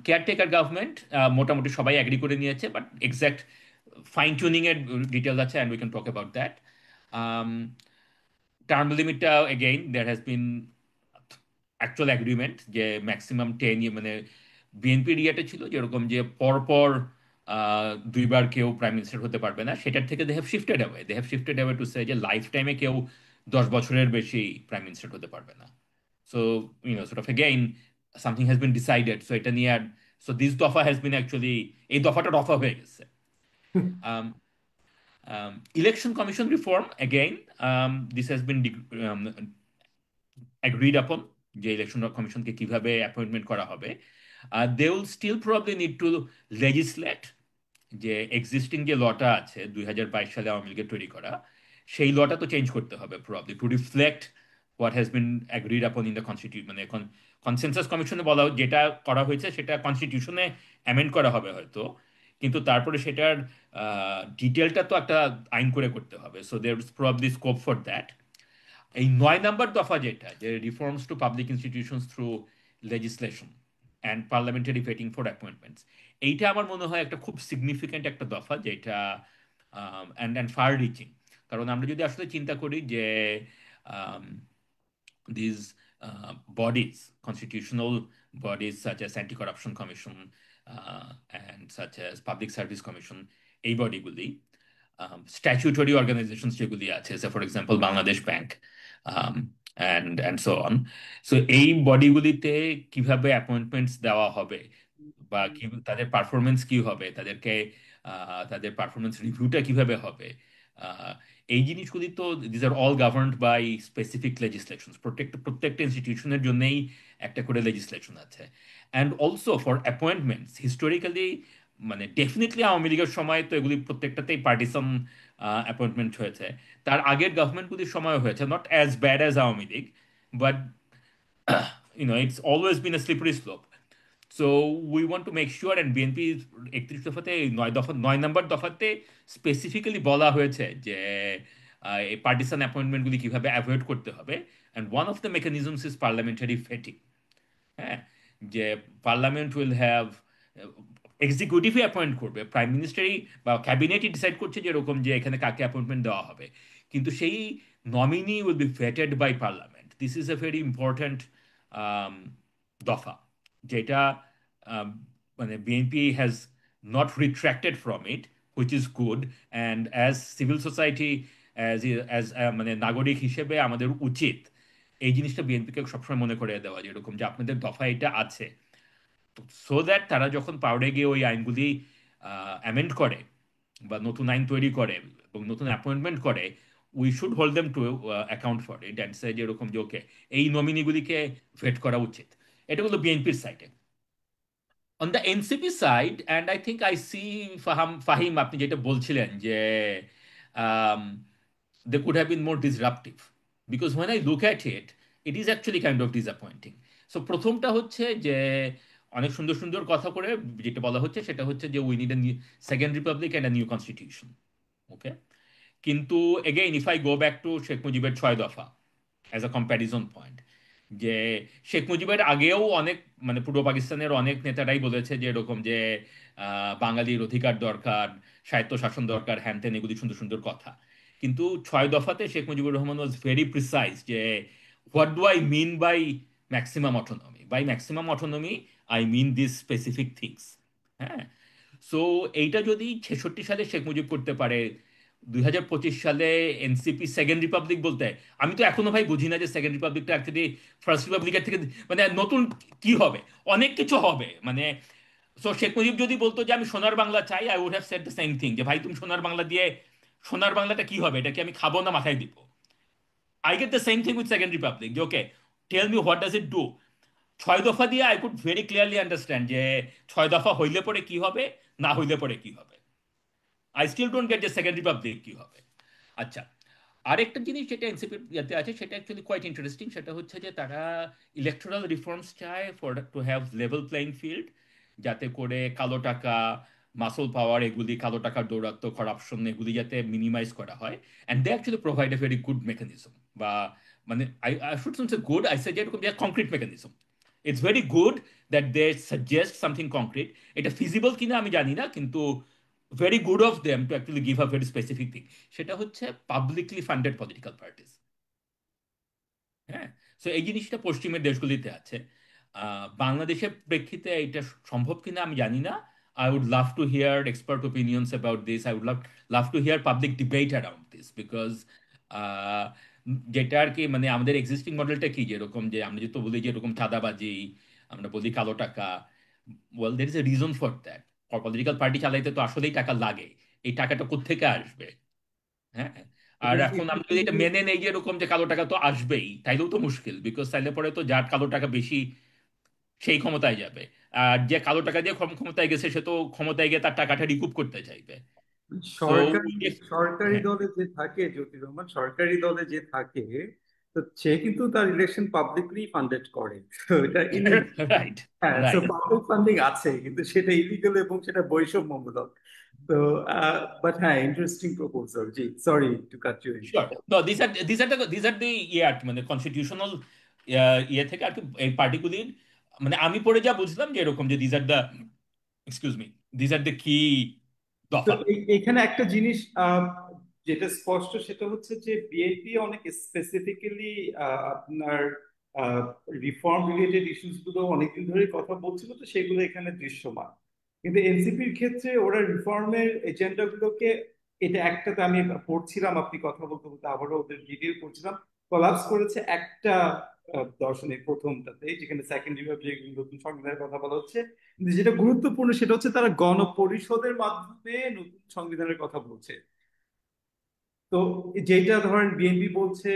কেয়ারটেকার গভর্নমেন্ট মোটামুটি সবাই অ্যাগ্রি করে নিয়েছে, বাট এক্সাক্ট ফাইন টিউনিং এর ডিটেলস আছে, and we can talk about that. Term লিমিটটা again there has been actual agreement যে ম্যাক্সিমাম 10 ইয়ার, মানে বিএনপির ইয়েটা ছিল যেরকম যে পরপর দুইবার কেউ প্রাইম মিনিস্টার হতে পারবে না, সেটার থেকে they have shifted away to say যে লাইফ টাইমে কেউ 10 বছরের বেশি প্রাইম মিনিস্টার হতে পারবে না। So sort of again something has been decided, so এটা নিয়ে আর, so this দফা has been actually, এই দফাটা রফা হয়ে গেছে। um, Election commission reform again, this has been agreed upon যে ইলেকশন কমিশনকে কিভাবে অ্যাপয়েন্টমেন্ট করা হবে। They will still probably need to legislate যে এক্সিস্টিং যে লটা আছে 2022 সালে আওয়ামী লীগের তৈরি করা, সেই লটা তো চেঞ্জ করতে হবে probably two reflect what has been agreed আপন ইন দ্য কনস্টিটিউশন, মানে এখন কনসেনসাস কমিশনে বলা যেটা করা হয়েছে সেটা কনস্টিটিউশনে অ্যামেন্ড করা হবে হয়তো, কিন্তু তারপরে সেটার ডিটেলটা তো একটা আইন করে করতে হবে। So there is probably scope for that. এই 9 নম্বর দফা যেটা, যে reforms to public institutions through legislation and parliamentary vetting for appointments, এইটা আমার মনে হয় একটা খুব সিগনিফিক্যান্ট একটা দফা, যেটা অ্যান্ড ফার রিচিং। কারণ আমরা যদি আসলে চিন্তা করি যে these bodies, constitutional bodies such as Anti-Corruption Commission and such as Public Service Commission, এই বডিগুলি স্ট্যাচুটরি অর্গানাইজেশনস যেগুলি আছে, for example Bangladesh bank and so on. So এই বডিগুলিতে কিভাবে অ্যাপয়েন্টমেন্টস দেওয়া হবে বা কি তাদের পারফরমেন্স কি হবে, তাদের পারফরমেন্স রিভিউটা কিভাবে হবে, আহ, এই জিনিসগুলি তো these are all governed by specific legislation. প্রত্যেকটা ইনস্টিটিউশনের জন্যই একটা করে লেজিসলেশন আছে। And also for appointments historically, মানে ডেফিনেটলি আওয়ামী লীগের সময় তো এগুলি প্রত্যেকটাতেই পার্টিসান অ্যাপয়েন্টমেন্ট হয়েছে, তার আগের গভর্নমেন্টগুলির সময় হয়েছে, not as bad as Awami League, but it's always been a slippery slope. So we want to make sure, and BNP 31 দফাতে, 9 নম্বর দফাতে স্পেসিফিক্যালি বলা হয়েছে যে এই পার্টিসান অ্যাপয়েন্টমেন্টগুলি কিভাবে অ্যাভয়েড করতে হবে, and one of the mechanisms is parliamentary vetting. হ্যাঁ, যে পার্লামেন্ট উইল হ্যাভ, এক্সিকিউটিভই অ্যাপয়েন্ট করবে, প্রাইম মিনিস্টারই বা ক্যাবিনেটই ডিসাইড করছে যে এরকম যে এখানে কাকে অ্যাপয়েন্টমেন্ট দেওয়া হবে, কিন্তু সেই nominee will be vetted by parliament. This is a very important দফা, যেটা um, মানে BNP has not retracted from it, which is good. And as civil society, as মানে নাগরিক হিসেবে আমাদের উচিত এই জিনিসটা বিএনপিকে সবসময় মনে করে দেওয়া, যেরকম যে আপনাদের দফা এটা আছে, সো দ্যাট তারা যখন পাওয়ারে গিয়ে ওই আইনগুলি অ্যামেন্ড করে বা নতুন আইন তৈরি করে এবং নতুন অ্যাপয়েন্টমেন্ট করে, we should hold them to account for it and say যেরকম যে ওকে এই নমিনিগুলিকে ভেট করা উচিত। এটা হলো বিএনপির সাইডে। On the NCP side, and I think I see Fahim, আপনি যেটা বলছিলেন যে they could have been more disruptive, because when I look at it, it is actually kind of disappointing. So প্রথমটা হচ্ছে যে অনেক সুন্দর সুন্দর কথা করে যেটা বলা হচ্ছে সেটা হচ্ছে যে we need a second republic and a new constitution. Okay, কিন্তু again if I go back to Sheikh মুজিবের 6 দফা অ্যাজ আ কম্প্যারিজন পয়েন্ট, যে শেখ মুজিবের আগেও অনেক, মানে পূর্ব পাকিস্তানের অনেক নেতারাই বলেছে যে এরকম যে বাঙালির অধিকার দরকার, স্বায়ত্ত শাসন দরকার, হ্যান ত্যান, এগুলি সুন্দর সুন্দর কথা। কিন্তু 6 দফাতে Sheikh Mujibur Rahman was very precise যে what do I mean by maximum autonomy, by maximum autonomy I mean this specific things. হ্যাঁ, সো এইটা যদি 66 সালে শেখ মুজিব করতে পারে, 2025 সালে এনসিপি সেকেন্ড রিপাবলিক বলতে, আমি তো এখনো ভাই বুঝি না যে সেকেন্ড রিপাবলিকটা অ্যাকচুয়ালি ফার্স্ট রিপাবলিকের থেকে মানে নতুন কি হবে। অনেক কিছু হবে, মানে সো শেখ মুজিব যদি বলতো যে আমি সোনার বাংলা চাই, I would have said the same thing, যে ভাই তুমি সোনার বাংলা দিয়ে, সোনার বাংলাটা কি হবে, এটা কি আমি খাবো না মাথায় দিব? I get the same thing with Second Republic. Okay, tell me what does it do? 6 দফা দিয়ে I could very clearly understand যে 6 দফা হইলে পরে কি হবে, না হইলে পরে কি হবে। আই স্টিল ডোন্ট গেট যে সেকেন্ড রিপাবলিক কি হবে। আচ্ছা, আরেকটা জিনিস যেটা এনসিপির ইয়াতে আছে সেটা অ্যাকচুয়ালি কোয়াইট ইন্টারেস্টিং, সেটা হচ্ছে যে তারা ইলেকট্রাল রিফর্মস চায় for to have level playing field, যাতে করে কালো টাকা, মাসল পাওয়ার, এগুলি কালো টাকার দৌরাত্ম্য, করাপশন, এগুলি যাতে মিনিমাইজ করা হয়। And they actually provide a very good mechanism, বা মানে I should say good, I say যে এরকম যে concrete mechanism. It's very good that they suggest something concrete. এটা ফিজিবল কিনা আমি জানি না, কিন্তু very good of them to actually give a very specific thing. সেটা হচ্ছে পাবলিকলি ফান্ডেড পলিটিক্যাল পার্টিস। হ্যাঁ, তো এই জিনিসটা পশ্চিমের দেশগুলিতে আছে। বাংলাদেশের প্রেক্ষিতে এটা সম্ভব কিনা আমি জানি না। I would love to hear expert opinions about this. I would love love to hear public debate around this, because যেটা আর কি মানে আমাদের এক্সিস্টিং মডেলটা কি, যেরকম যে আমরা যেহেতু বলি যে এরকম চাঁদাবাজি, আমরা বলি কালো টাকা, well there is a reason for that. Political party চালাইতে তো আসলেই টাকা লাগে। এই টাকাটা কোত্থেকে আসবে? হ্যাঁ, আর এবং এখন আমরা এক্ষেত্রে যদি এটা মেনে নেই যে এরকম যে কালো টাকা তো আসবেই, তাইলেও তো মুশকিল, বিকজ তাইলে পরে তো যার কালো টাকা বেশি সেই ক্ষমতায় যাবে, আর যে কালো টাকা দিয়ে ক্ষমতায় গেছে সে তো ক্ষমতায় গিয়ে তার টাকাটা রিকুপ করতে চাইবে। সো সরকারি সরকারি হ্যাঁ, দলে যে থাকে, জ্যোতি রহমান, সরকারি দলে যে থাকে, তো সে কিন্তু তার ইলেকশন পাবলিকলি ফান্ডেড করে, তো এটা রাইট, হ্যাঁ, তো রাইট। পাবলিক ফান্ডিং আছে, কিন্তু সেটা ইলিগাল এবং সেটা বৈষম্যমূলক। তো বাট হ্যাঁ, ইন্টারেস্টিং প্রপোজাল। জি, sorry to cut you in. Sure, no, these are the ইয়ে আর কি, মানে কনস্টিটিউশনাল ইয়ে থেকে আর কি এই পার্টিকুলার, মানে আমি পড়ে যা বুঝলাম যে এরকম যে these are the, excuse me, these are the কি তো দফা। এখানে একটা জিনিস যেটা স্পষ্ট, সেটা হচ্ছে যে বিএনপি অনেক স্পেসিফিক্যালি আপনার রিফর্ম রিলেটেড ইস্যুস গুলো অনেকদিন ধরে কথা বলছিল, তো সেগুলো এখানে দৃশ্যমান। কিন্তু এনসিপির ক্ষেত্রে ওরা রিফর্মের এজেন্ডা গুলোকে, এটা একটাতে আমি পড়ছিলাম, আপনি কথা বলতে বলতে আবারও ওদের ডিটেল পড়ছিলাম, কোলাপস করেছে একটা দর্শনের প্রথমটাতে, যেখানে সেকেন্ড রিপাবলিক নতুন সংবিধানের কথা বলা হচ্ছে। কিন্তু যেটা গুরুত্বপূর্ণ সেটা হচ্ছে তারা গণপরিষদের মাধ্যমে নতুন সংবিধানের কথা বলছে। তো যেটা ধরেন বিএনপি বলছে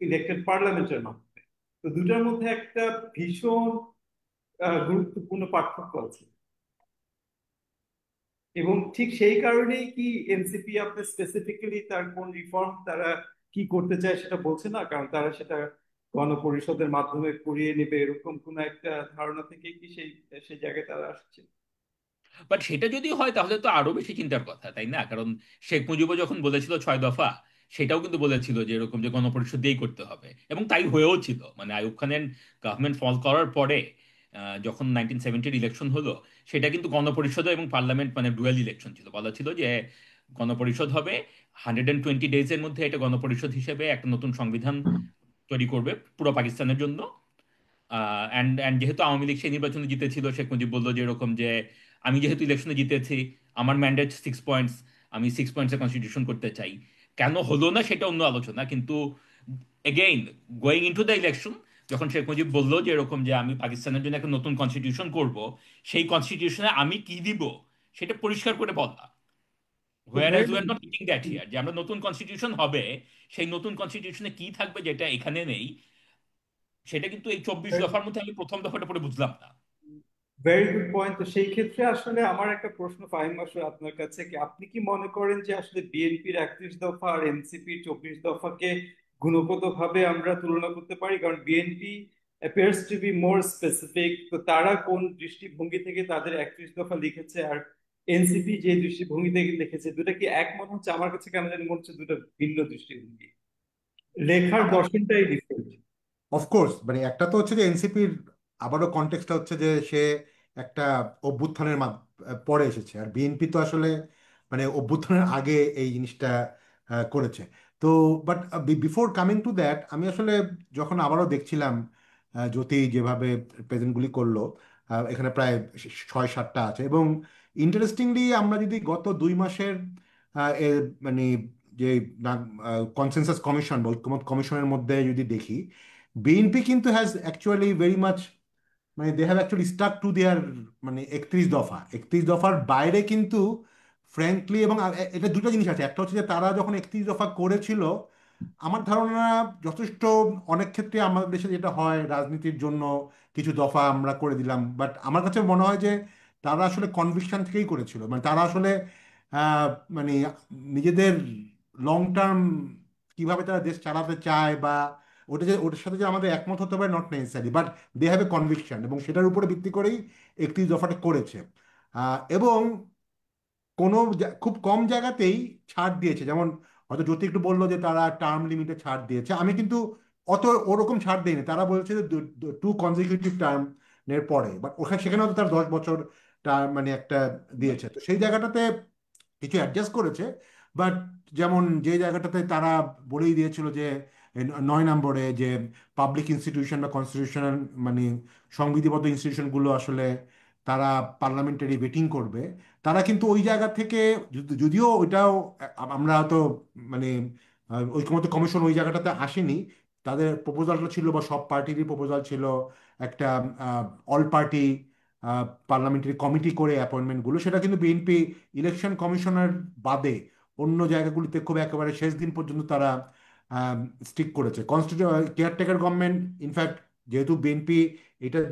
ইলেক্টেড পার্লামেন্টের মাধ্যমে। তো দুটার মধ্যে একটা ভীষণ গুরুত্বপূর্ণ পার্থক্য আছে। এবং ঠিক সেই কারণেই কি এনসিপি আপনার স্পেসিফিক্যালি তার কোন রিফর্ম তারা কি করতে চায় সেটা বলছে না, কারণ তারা সেটা গণপরিষদের মাধ্যমে করিয়ে নেবে, এরকম কোন একটা ধারণা থেকে কি সেই সেই জায়গায় তারা আসছে। বাট সেটা যদি হয় তাহলে তো আরো বেশি চিন্তার কথা, তাই না? কারণ শেখ মুজিবও যখন বলেছিল 6 দফা, সেটাও কিন্তু বলেছিল যে এরকম যে গণপরিষদ দিয়েই করতে হবে, এবং তাই হয়েও ছিল। মানে আইয়ুব খানের গভর্নমেন্ট ফল করার পরে যখন 1970 ইলেকশন হলো, সেটা কিন্তু গণপরিষদ এবং পার্লামেন্ট মানে ডুয়াল ইলেকশন ছিল। বলা ছিল যে গণপরিষদ হবে, 120 ডেজের মধ্যে এটা গণপরিষদ হিসেবে একটা নতুন সংবিধান তৈরি করবে পুরো পাকিস্তানের জন্য। অ্যান্ড অ্যান্ড যেহেতু আওয়ামী লীগ সেই নির্বাচনে জিতেছিল, শেখ মুজিব বললো যে এরকম যে আমি যেহেতু ইলেকশনে জিতেছি, আমার ম্যান্ডেট 6 পয়েন্টস, আমি 6 পয়েন্টসে কনস্টিটিউশন করতে চাই। কেন হলো না সেটা অন্য আলোচনা, কিন্তু again going into the election, যখন শেখ মুজিব বললো যে এরকম যে আমি পাকিস্তানের জন্য একটা নতুন কনস্টিটিউশন করব, সেই কনস্টিটিউশনে আমি কি দিব সেটা পরিষ্কার করে বলা। তো হোয়ার ভাই, age we are not eating that here, যে আমরা নতুন কনস্টিটিউশন হবে, সেই নতুন কনস্টিটিউশনে কি থাকবে যেটা এখানে নেই, সেটা কিন্তু এই 24 দফার মধ্যে আমি প্রথম দফাটা পরে বুঝলাম না। Very good point. তো সেই ক্ষেত্রে আসলে আমার একটা প্রশ্ন ফাহিম মাসুদ আপনার কাছে, কি আপনি কি মনে করেন যে আসলে বিএনপির 31 দফা আর এনসিপির 24 দফাকে গুণগত ভাবে আমরা তুলনা করতে পারি? কারণ BNP appears to be more specific, তো তারা কোন দৃষ্টিভঙ্গি থেকে তাদের 31 দফা লিখেছে, আর এনসিপি যে দৃষ্টিভঙ্গি থেকে লিখেছে, দুটা কি এক মনে হচ্ছে? আমার কাছে কেন জানি মনে হচ্ছে দুটো ভিন্ন দৃষ্টিভঙ্গি, লেখার আমার দর্শনটাই ডিফারেন্ট। অফকোর্স, মানে একটা তো হচ্ছে যে এনসিপির আবারও কনটেক্সটটা হচ্ছে যে সে একটা অভ্যুত্থানের পরে এসেছে, আর বিএনপি তো আসলে মানে অভ্যুত্থানের আগে এই জিনিসটা করেছে। তো but before coming to that, আমি আসলে যখন আবারও দেখছিলাম জ্যোতি যেভাবে প্রেজেন্টগুলি করলো, এখানে প্রায় 6-7টা আছে, এবং ইন্টারেস্টিংলি আমরা যদি গত 2 মাসের মানে যে কনসেনসাস কমিশন কমিশনের মধ্যে যদি দেখি, বিএনপি কিন্তু হ্যাজ অ্যাকচুয়ালি ভেরি মাচ, মানে they have actually stuck to their, মানে 31 দফা, 31 দফার বাইরে কিন্তু ফ্র্যাঙ্কলি, এবং এটা দুটো জিনিস আছে। একটা হচ্ছে যে তারা যখন 31 দফা করেছিল, আমার ধারণা যথেষ্ট, অনেক ক্ষেত্রে আমাদের দেশে যেটা হয় রাজনীতির জন্য কিছু দফা আমরা করে দিলাম, বাট আমার কাছে মনে হয় যে তারা আসলে কনভিকশন থেকেই করেছিল, মানে তারা আসলে আহ, মানে নিজেদের লং টার্ম কিভাবে তারা দেশ চালাতে চায় বা ওটা যে ওটার সাথে যে আমাদের একমত হতে পারে not necessary, but they have a conviction, এবং সেটার উপরে ভিত্তি করেই একটি দফাটা করেছে। এবং খুব কম জায়গাতেই ছাড় দিয়েছে, যেমন হয়তো জ্যোতি একটু বললো যে তারা টার্ম লিমিটে ছাড় দিয়েছে, আমি কিন্তু অত ওরকম ছাড় দেয়নি। তারা বলছে যে 2 কনজিকিউটিভ টার্ম এর পরে, বাট ওখানে সেখানে হয়তো তার 10 বছর টার্ম মানে একটা দিয়েছে, তো সেই জায়গাটাতে কিছু অ্যাডজাস্ট করেছে। বাট যেমন যে জায়গাটাতে তারা বলেই দিয়েছিল যে 9 নম্বরে যে পাবলিক ইনস্টিটিউশন বা কনস্টিটিউশনাল মানে সংবিধিবদ্ধ ইনস্টিটিউশনগুলো আসলে তারা পার্লামেন্টারি ভেটিং করবে, তারা কিন্তু ওই জায়গা থেকে যদিও ওইটাও আমরা হয়তো মানে ঐকমত্য কমিশন ওই জায়গাটাতে আসেনি, তাদের প্রপোজালটা ছিল বা সব পার্টিরই প্রপোজাল ছিল একটা অল পার্টি পার্লামেন্টারি কমিটি করে অ্যাপয়েন্টমেন্টগুলো, সেটা কিন্তু বিএনপি ইলেকশন কমিশনার বাদে অন্য জায়গাগুলিতে খুব একেবারে শেষ দিন পর্যন্ত তারা স্টিক করেছে। কেয়ারটেকার গভর্নমেন্ট ইনফ্যাক্ট, যেহেতু বিএনপি এটার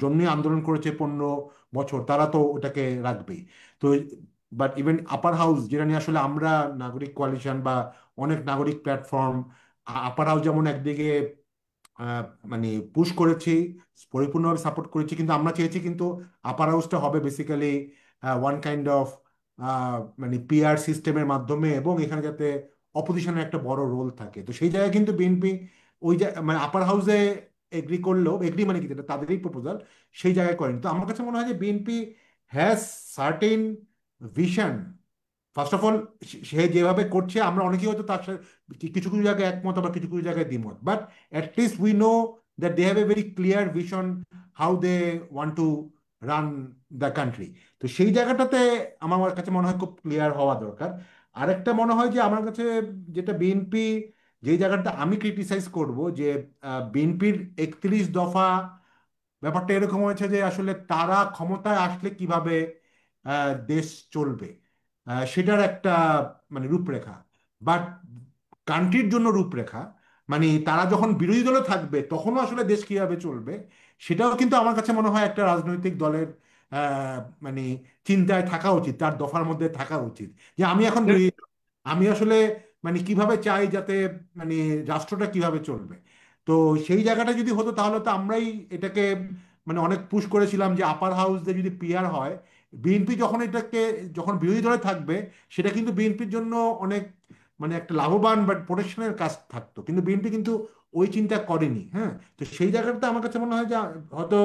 জন্যই আন্দোলন করেছে 15 বছর, তারা তো ওটাকে রাখবেই। তো বাট ইভেন আপার হাউস, যেটা নিয়ে আসলে আমরা নাগরিক কোয়ালিশন বা অনেক নাগরিক প্ল্যাটফর্ম, আপার হাউস যেমন একদিকে আহ, মানে পুশ করেছি, পরিপূর্ণভাবে সাপোর্ট করেছি, কিন্তু আমরা চেয়েছি কিন্তু আপার হাউসটা হবে বেসিক্যালি ওয়ান কাইন্ড অফ মানে পিআর সিস্টেমের মাধ্যমে, এবং এখানে যাতে অপোজিশনের একটা বড় রোল থাকে। তো সেই জায়গায় কিন্তু বিএনপি মানে আপার হাউসে এগ্রি করলেও, এগ্রি মানে কি, যেটা তাদেরই প্রপোজাল, সেই জায়গায় করেনি। তো আমার কাছে মনে হয় যে BNP has certain vision. First of all, সে যেভাবে করছে আমরা অনেকেই হয়তো তার সাথে কিছু কিছু জায়গায় একমত, আবার কিছু কিছু জায়গায় দ্বিমত, but at least we know that they have a very clear vision how they want to run the country. তো সেই জায়গাটাতে আমার কাছে মনে হয় খুব ক্লিয়ার হওয়া দরকার। আরেকটা মনে হয় যে আমার কাছে যেটা বিএনপি, যে জায়গাটা আমি ক্রিটিসাইজ করব, যে বিএনপির 31 দফা ব্যাপারটা এরকম হয়েছে যে আসলে তারা ক্ষমতায় আসলে কিভাবে দেশ চলবে সেটার একটা মানে রূপরেখা, বাট কান্ট্রির জন্য রূপরেখা, মানে তারা যখন বিরোধী দলে থাকবে তখনও আসলে দেশ কিভাবে চলবে, সেটাও কিন্তু আমার কাছে মনে হয় একটা রাজনৈতিক দলের মানে চিন্তায় থাকা উচিত, তার দফার মধ্যে থাকা উচিত, যে আমি এখন বিরোধী দল, আমি আসলে মানে কিভাবে চাই যাতে মানে রাষ্ট্রটা কিভাবে চলবে। তো সেই জায়গাটা যদি হতো তাহলে তো আমরাই এটাকে মানে অনেক পুশ করেছিলাম যে আপার হাউস দিয়ে যদি পিআর হয়, বিএনপি যখন এটাকে যখন বিরোধী দলে থাকবে, সেটা কিন্তু বিএনপির জন্য অনেক মানে একটা লাভবান বা প্রোটেকশনের কাজ থাকতো, কিন্তু বিএনপি কিন্তু ওই চিন্তা করেনি। হ্যাঁ, তো সেই জায়গাটা আমার কাছে মনে হয় যে হয়তো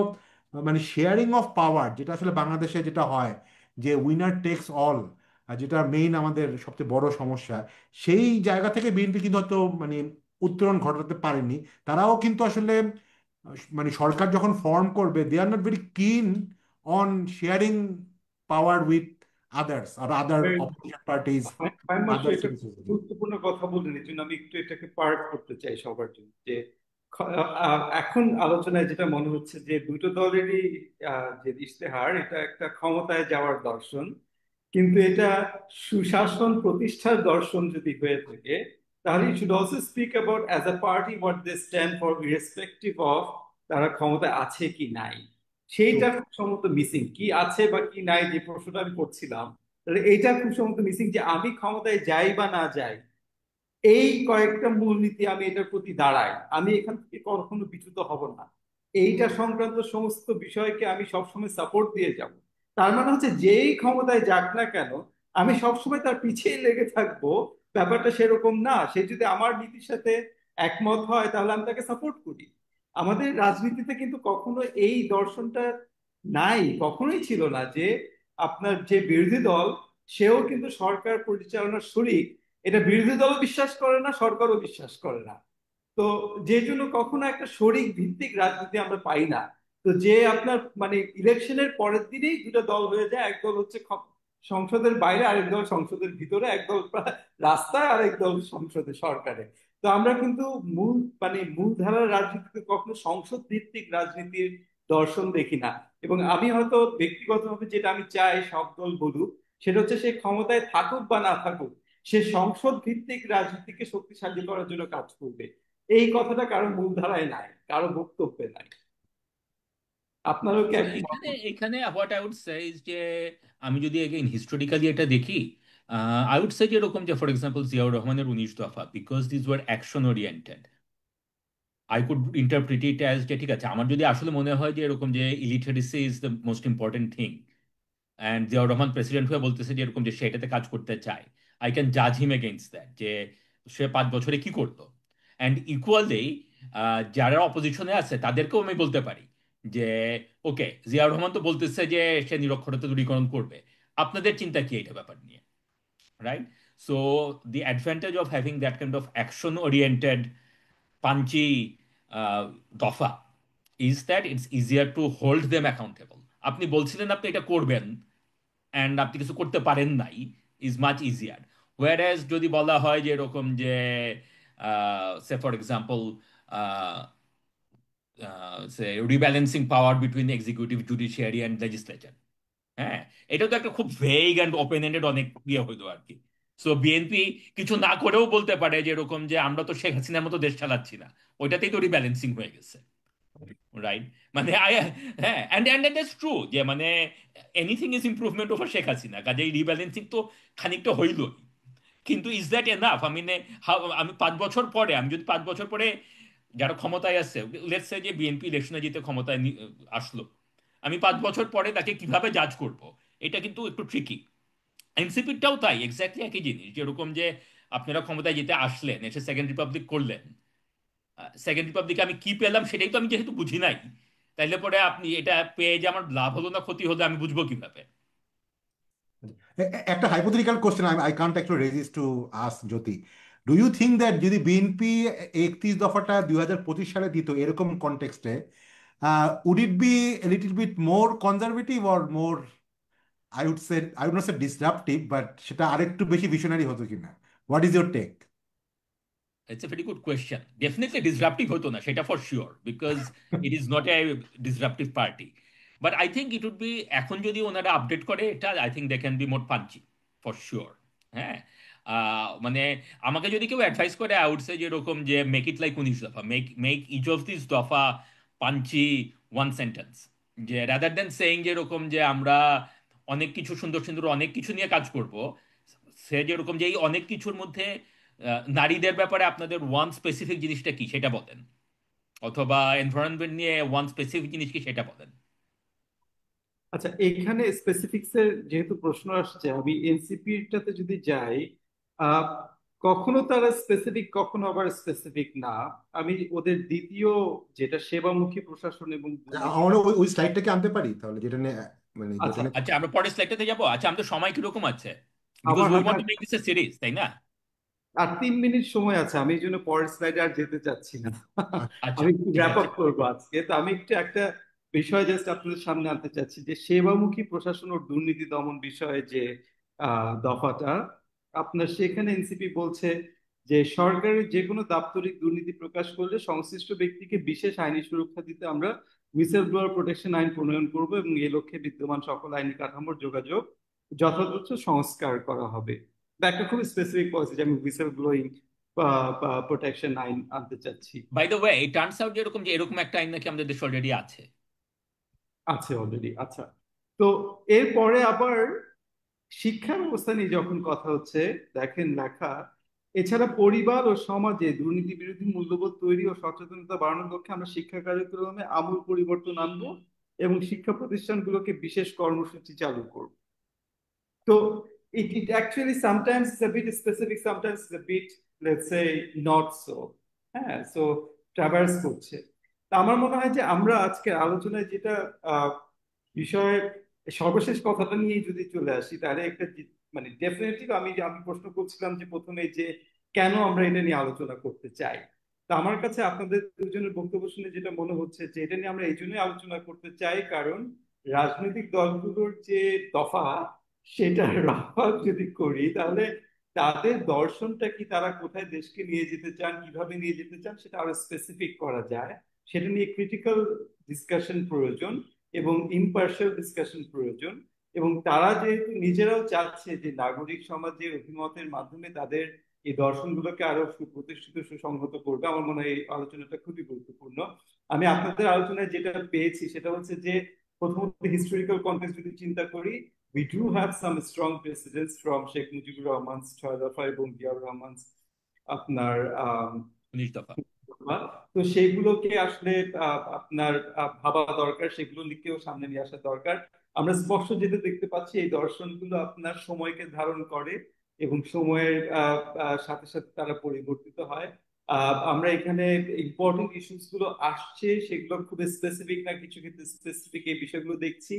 মানে শেয়ারিং অফ পাওয়ার, যেটা আসলে বাংলাদেশে যেটা হয় যে উইনার টেক্স অল, যেটা মেইন আমাদের সবচেয়ে বড় সমস্যা, সেই জায়গা থেকে বিএনপি কিন্তু হয়তো মানে উত্তরণ ঘটাতে পারেনি। তারাও কিন্তু আসলে মানে সরকার যখন ফর্ম করবে, they are not very keen on sharing power with others আর আদার অপোজিশন পার্টিজ, মাসে আদার এটা সিভিল। গুরুত্বপূর্ণ কথা বললেন, এই জন্য আমি একটু এটাকে পার্ট করতে চাই সবার জন্য যে এখন আলোচনায় যেটা মনে হচ্ছে যে দুটো দলেরই যে ইশতেহার, এটা একটা ক্ষমতায় যাওয়ার দর্শন, কিন্তু এটা সুশাসন প্রতিষ্ঠার দর্শন যদি হয়ে থাকে, তাহলে you should also speak about as a party what they stand for irrespective of তারা ক্ষমতায় আছে কি নাই। সেইটা খুব সম্ভবত মিসিং, কি আছে বা কি নাই যে প্রশ্নটা আমি করছিলাম, তাহলে এইটা খুব সম্ভবত মিসিং, যে আমি ক্ষমতায় যাই বা না যাই, এই কয়েকটা মূলনীতি আমি এটার প্রতি দাঁড়াই, আমি এখান থেকে কখনো বিচ্যুত হব না, এইটা সংক্রান্ত সমস্ত বিষয়কে আমি সবসময় সাপোর্ট দিয়ে যাব। তার মানে হচ্ছে যেই ক্ষমতায় যাক না কেন, আমি সবসময় তার পিছিয়ে লেগে থাকবো, ব্যাপারটা সেরকম না। সে যদি আমার নীতির সাথে একমত হয় তাহলে আমি তাকে সাপোর্ট করি। আমাদের রাজনীতিতে কিন্তু কখনো এই দর্শনটা নাই, কখনোই ছিল না যে আপনার যে বিরোধী দল, সেও কিন্তু সরকার পরিচালনার শরিক। এটা বিরোধী দলও বিশ্বাস করে না, সরকারও বিশ্বাস করে না। তো যে জন্য কখনো একটা শরিক ভিত্তিক রাজনীতি আমরা পাই না। তো যে আপনার মানে ইলেকশনের পরের দিনেই দুটো দল হয়ে যায়, একদল হচ্ছে সংসদের বাইরে, আরেক দল সংসদের ভিতরে, একদল প্রায় রাস্তায়, আরেক দল সংসদে সরকারে। তো আমরা কিন্তু মূল মানে মূলধারার রাজনীতিতে কখনো সংসদ ভিত্তিক রাজনীতির দর্শন দেখি না। এবং আমি হয়তো ব্যক্তিগতভাবে যেটা আমি চাই সব দল বলুক, সেটা হচ্ছে সে ক্ষমতায় থাকুক বা না থাকুক, সে সংসদ ভিত্তিক রাজনীতিকে শক্তিশালী করার জন্য কাজ করবে। এই কথাটা কারো মূলধারায় নাই, কারো বক্তব্যে নাই। আপনারও কি So, একই এখানে মত? এখানে what I would say is যে আমি যদি এগেইন হিস্টোরিক্যালি এটা দেখি, আই উড সে যেরকম যে ফর এক্সাম্পল জিয়াউর রহমানের 19 দফা, because this were action oriented, I could interpret it as যে ঠিক আছে, আমার যদি আসলে মনে হয় যে এরকম যে illiteracy is the most important thing, and Ziaur Rahman president হয়ে বলতেছে যে এরকম যে সে এটাতে কাজ করতে চায়, আই ক্যান জাজ হিম এগেইনস্ট দ্যাট, যে সে 5 বছরে কি করলো। অ্যান্ড ইকুয়ালি যারা অপোজিশনে আছে তাদেরকেও আমি বলতে পারি যে ওকে, জিয়াউর রহমান তো বলতেছে যে সে নিরক্ষরতা দূরীকরণ করবে, আপনাদের চিন্তা কি এটা ব্যাপার নিয়ে, right? So the advantage of having that kind of action oriented punchy দফা is that it's easier to hold them accountable. আপনি বলছিলেন আপনি এটা করবেন, অ্যান্ড আপনি কিছু করতে পারেন নাই, ইজ মাচ ইজিয়ার। হোয়ার যদি বলা হয় যে এরকম যে say for example say rebalancing power between executive, judiciary and legislature, হ্যাঁ, এটা তো একটা খুব ভেগ অ্যান্ড ওপেন এন্ডেড অনেক ইয়ে হইতো আর কি। সো বিএনপি কিছু না করেও বলতে পারে যে এরকম যে আমরা তো শেখ হাসিনার মতো দেশ চালাচ্ছি না, ওইটাতেই তো রিব্যালেন্সিং হয়ে গেছে, রাইট? মানে হ্যাঁ, অ্যান্ড দ্যাটস ট্রু যে মানে anything is improvement over Sheikh Hasina, কাজে রিব্যালেন্সিং তো খানিকটা হইলই। কিন্তু ইজ দ্যাট এনাফ? আমি আমি 5 বছর পরে, আমি যদি 5 বছর পরে যারা ক্ষমতায় আছে, লেটস সে যে বিএনপি ইলেকশনে জিতে ক্ষমতায় আসলো, আমি 5 বছর পরে তাকে কিভাবে জাজ করব? এটা কিন্তু একটু ট্রিকি। এনসিপিটাও তাই, এক্স্যাক্টলি একই জিনিস, যেরকম যে আপনারা ক্ষমতায় যেতে আসলেন, এসে সেকেন্ড রিপাবলিক করলেন, সেকেন্ড রিপাবলিকে আমি কি পেলাম সেটাই তো আমি যেহেতু বুঝি নাই, তাইলে পরে আপনি এটা পেয়ে যে আমার লাভ হলো না ক্ষতি হলো আমি বুঝবো কিভাবে? একটা হাইপোথেটিক্যাল কোশ্চেন আই কান্ট একটু resist to ask Jyoti, do you think that যদি বিএনপি 31 দফাটা 2025 সালে দিত এরকম কনটেক্সটে, would it be little bit more conservative or more, I would not say disruptive, but সেটা আরেকটু বেশি ভিশনারি হতো কিনা? What is your take? It's a very good question. Definitely disruptive হতো না, সেটা for sure, because it is not a disruptive party. But I think it would be, এখন যদি ওনারা আপডেট করে এটা, I think they can be more punchy, for sure. হ্যাঁ, মানে আমাকে যদি কেউ অ্যাডভাইস করে, আই উড সে যেরকম যে মেক ইট লাইক 19 দফা, make make each of this দফা পাঞ্চি ওয়ান সেন্টেন্স, যে রাদার দেন সেইং যেরকম যে আমরা অনেক কিছু সুন্দর সুন্দর অনেক কিছু নিয়ে কাজ করব, সে যেরকম যে এই অনেক কিছুর মধ্যে নারীদের ব্যাপারে আপনাদের ওয়ান স্পেসিফিক জিনিসটা কি সেটা বলেন, অথবা এনভায়রনমেন্ট নিয়ে ওয়ান স্পেসিফিক জিনিস কি সেটা বলেন। আচ্ছা, এখানে স্পেসিফিক্স এর যেহেতু প্রশ্ন আসছে, আমি এনসিপিটাতে যদি যাই, আহ কখনো তারা স্পেসিফিক, কখনো আবার স্পেসিফিক না। আমি ওদের দ্বিতীয়, যেটা সেবামুখী প্রশাসন এবং দুর্নীতি। আমরা ওই ওই স্লাইডটাকে আনতে পারি তাহলে, যেটা নিয়ে মানে যেটা আচ্ছা, নিয়ে আচ্ছা, আমরা পরের স্লাইডটাতে যাবো। আচ্ছা, আমাদের সময় কিরকম আছে? বিকজ আমার উই হাতে want to make this A series, তাই না? আর 3 মিনিট সময় আছে, আমি এই জন্য পরের স্লাইডে আর যেতে চাচ্ছি না। আচ্ছা, আমি একটু ঠিক র্যাপ আছে। আপ করবো আজকে। তো আমি একটু একটা বিষয় জাস্ট আপনাদের সামনে আনতে চাচ্ছি, যে সেবামুখী প্রশাসন ও দুর্নীতি দমন বিষয়ে যে দফাটা আপনার, সেখানে এনসিপি বলছে যে সরকারের যে কোনো দাপ্তরিক দুর্নীতি প্রকাশ করলে সংশ্লিষ্ট ব্যক্তিকে বিশেষ আইনি সুরক্ষা দিতে আমরা হুইসেল ব্লোয়ার প্রোটেকশন আইন প্রণয়ন করব, এবং এই লক্ষ্যে বিদ্যমান সকল আইনি কাঠামোর যোগাযোগ যথাযথ সংস্কার করা হবে। বা একটা খুব স্পেসিফিক পলিসি, যে আমি হুইসেল ব্লোয়িং প্রোটেকশন আইন আনতে চাচ্ছি। By the way, it turns out যেরকম যে এরকম একটা আইন নাকি আমাদের দেশে অলরেডি আছে। আছে অলরেডি, আচ্ছা। তো এরপরে আবার শিক্ষা ব্যবস্থা নিয়ে যখন কথা হচ্ছে, দেখেন লেখা, এছাড়া পরিবার ও সমাজে দুর্নীতি বিরোধী মূল্যবোধ তৈরি ও সচেতনতা বাড়ানোর লক্ষ্যে আমরা শিক্ষা কার্যক্রমে আমূল পরিবর্তন আনবো এবং শিক্ষা প্রতিষ্ঠানগুলোকে বিশেষ কর্মসূচি চালু করব। তো it actually sometimes is a bit specific, sometimes is a bit, let's say, not so. হ্যাঁ, সো ট্রাভার্স করছে। তা আমার মনে হয় যে আমরা আজকের আলোচনায় যেটা বিষয়ে সর্বশেষ কথাটা নিয়ে যদি চলে আসি, তাহলে একটা মানে ডেফিনেটলি আমি আমি প্রশ্ন করছিলাম যে প্রথমে, যে কেন আমরা এটা নিয়ে আলোচনা করতে চাই। তা আমার কাছে আপনাদের দুজনের বক্তব্য শুনে যেটা মনে হচ্ছে, যে এটা নিয়ে আমরা এই জন্যই আলোচনা করতে চাই কারণ রাজনৈতিক দলগুলোর যে দফা, সেটা রাফাত যদি করি, তাহলে তাদের দর্শনটা কি, তারা কোথায় দেশকে নিয়ে যেতে চান, কিভাবে নিয়ে যেতে চান, সেটা আরো স্পেসিফিক করা যায়। সেটা নিয়ে ক্রিটিক্যাল ডিসকাশন প্রয়োজন এবং ইম্পার্শিয়াল ডিসকাশন প্রয়োজন। এবং তারা যেহেতু নিজেরাও চাচ্ছে যে নাগরিক সমাজের অভিমতের মাধ্যমে তাদের এই দর্শনগুলোকে আরো সুপ্রতিষ্ঠিত সুসংহত করবে, আমার মনে হয় এই আলোচনাটা খুবই গুরুত্বপূর্ণ। আমি আপনাদের আলোচনায় যেটা পেয়েছি সেটা হচ্ছে যে প্রথমত হিস্টোরিক্যাল কনটেক্সট যদি চিন্তা করি, we do have some strong precedents from Sheikh Mujibur Rahman ছয় দফা এবং জিয়াউর রহমান আপনার 19 দফা। তো সেইগুলোকে আসলে আপনার ভাবা দরকার, সেগুলো লিখেও সামনে নিয়ে আসা দরকার। আমরা স্পষ্ট যেটা দেখতে পাচ্ছি এই দর্শনগুলো আপনার সময়কে ধারণ করে এবং সময়ের সাথে সাথে তারা পরিবর্তিত হয়। আমরা এখানে ইম্পর্টেন্ট ইস্যুস গুলো আসছে, সেগুলো খুব স্পেসিফিক না, কিছু ক্ষেত্রে স্পেসিফিক এই বিষয়গুলো দেখছি।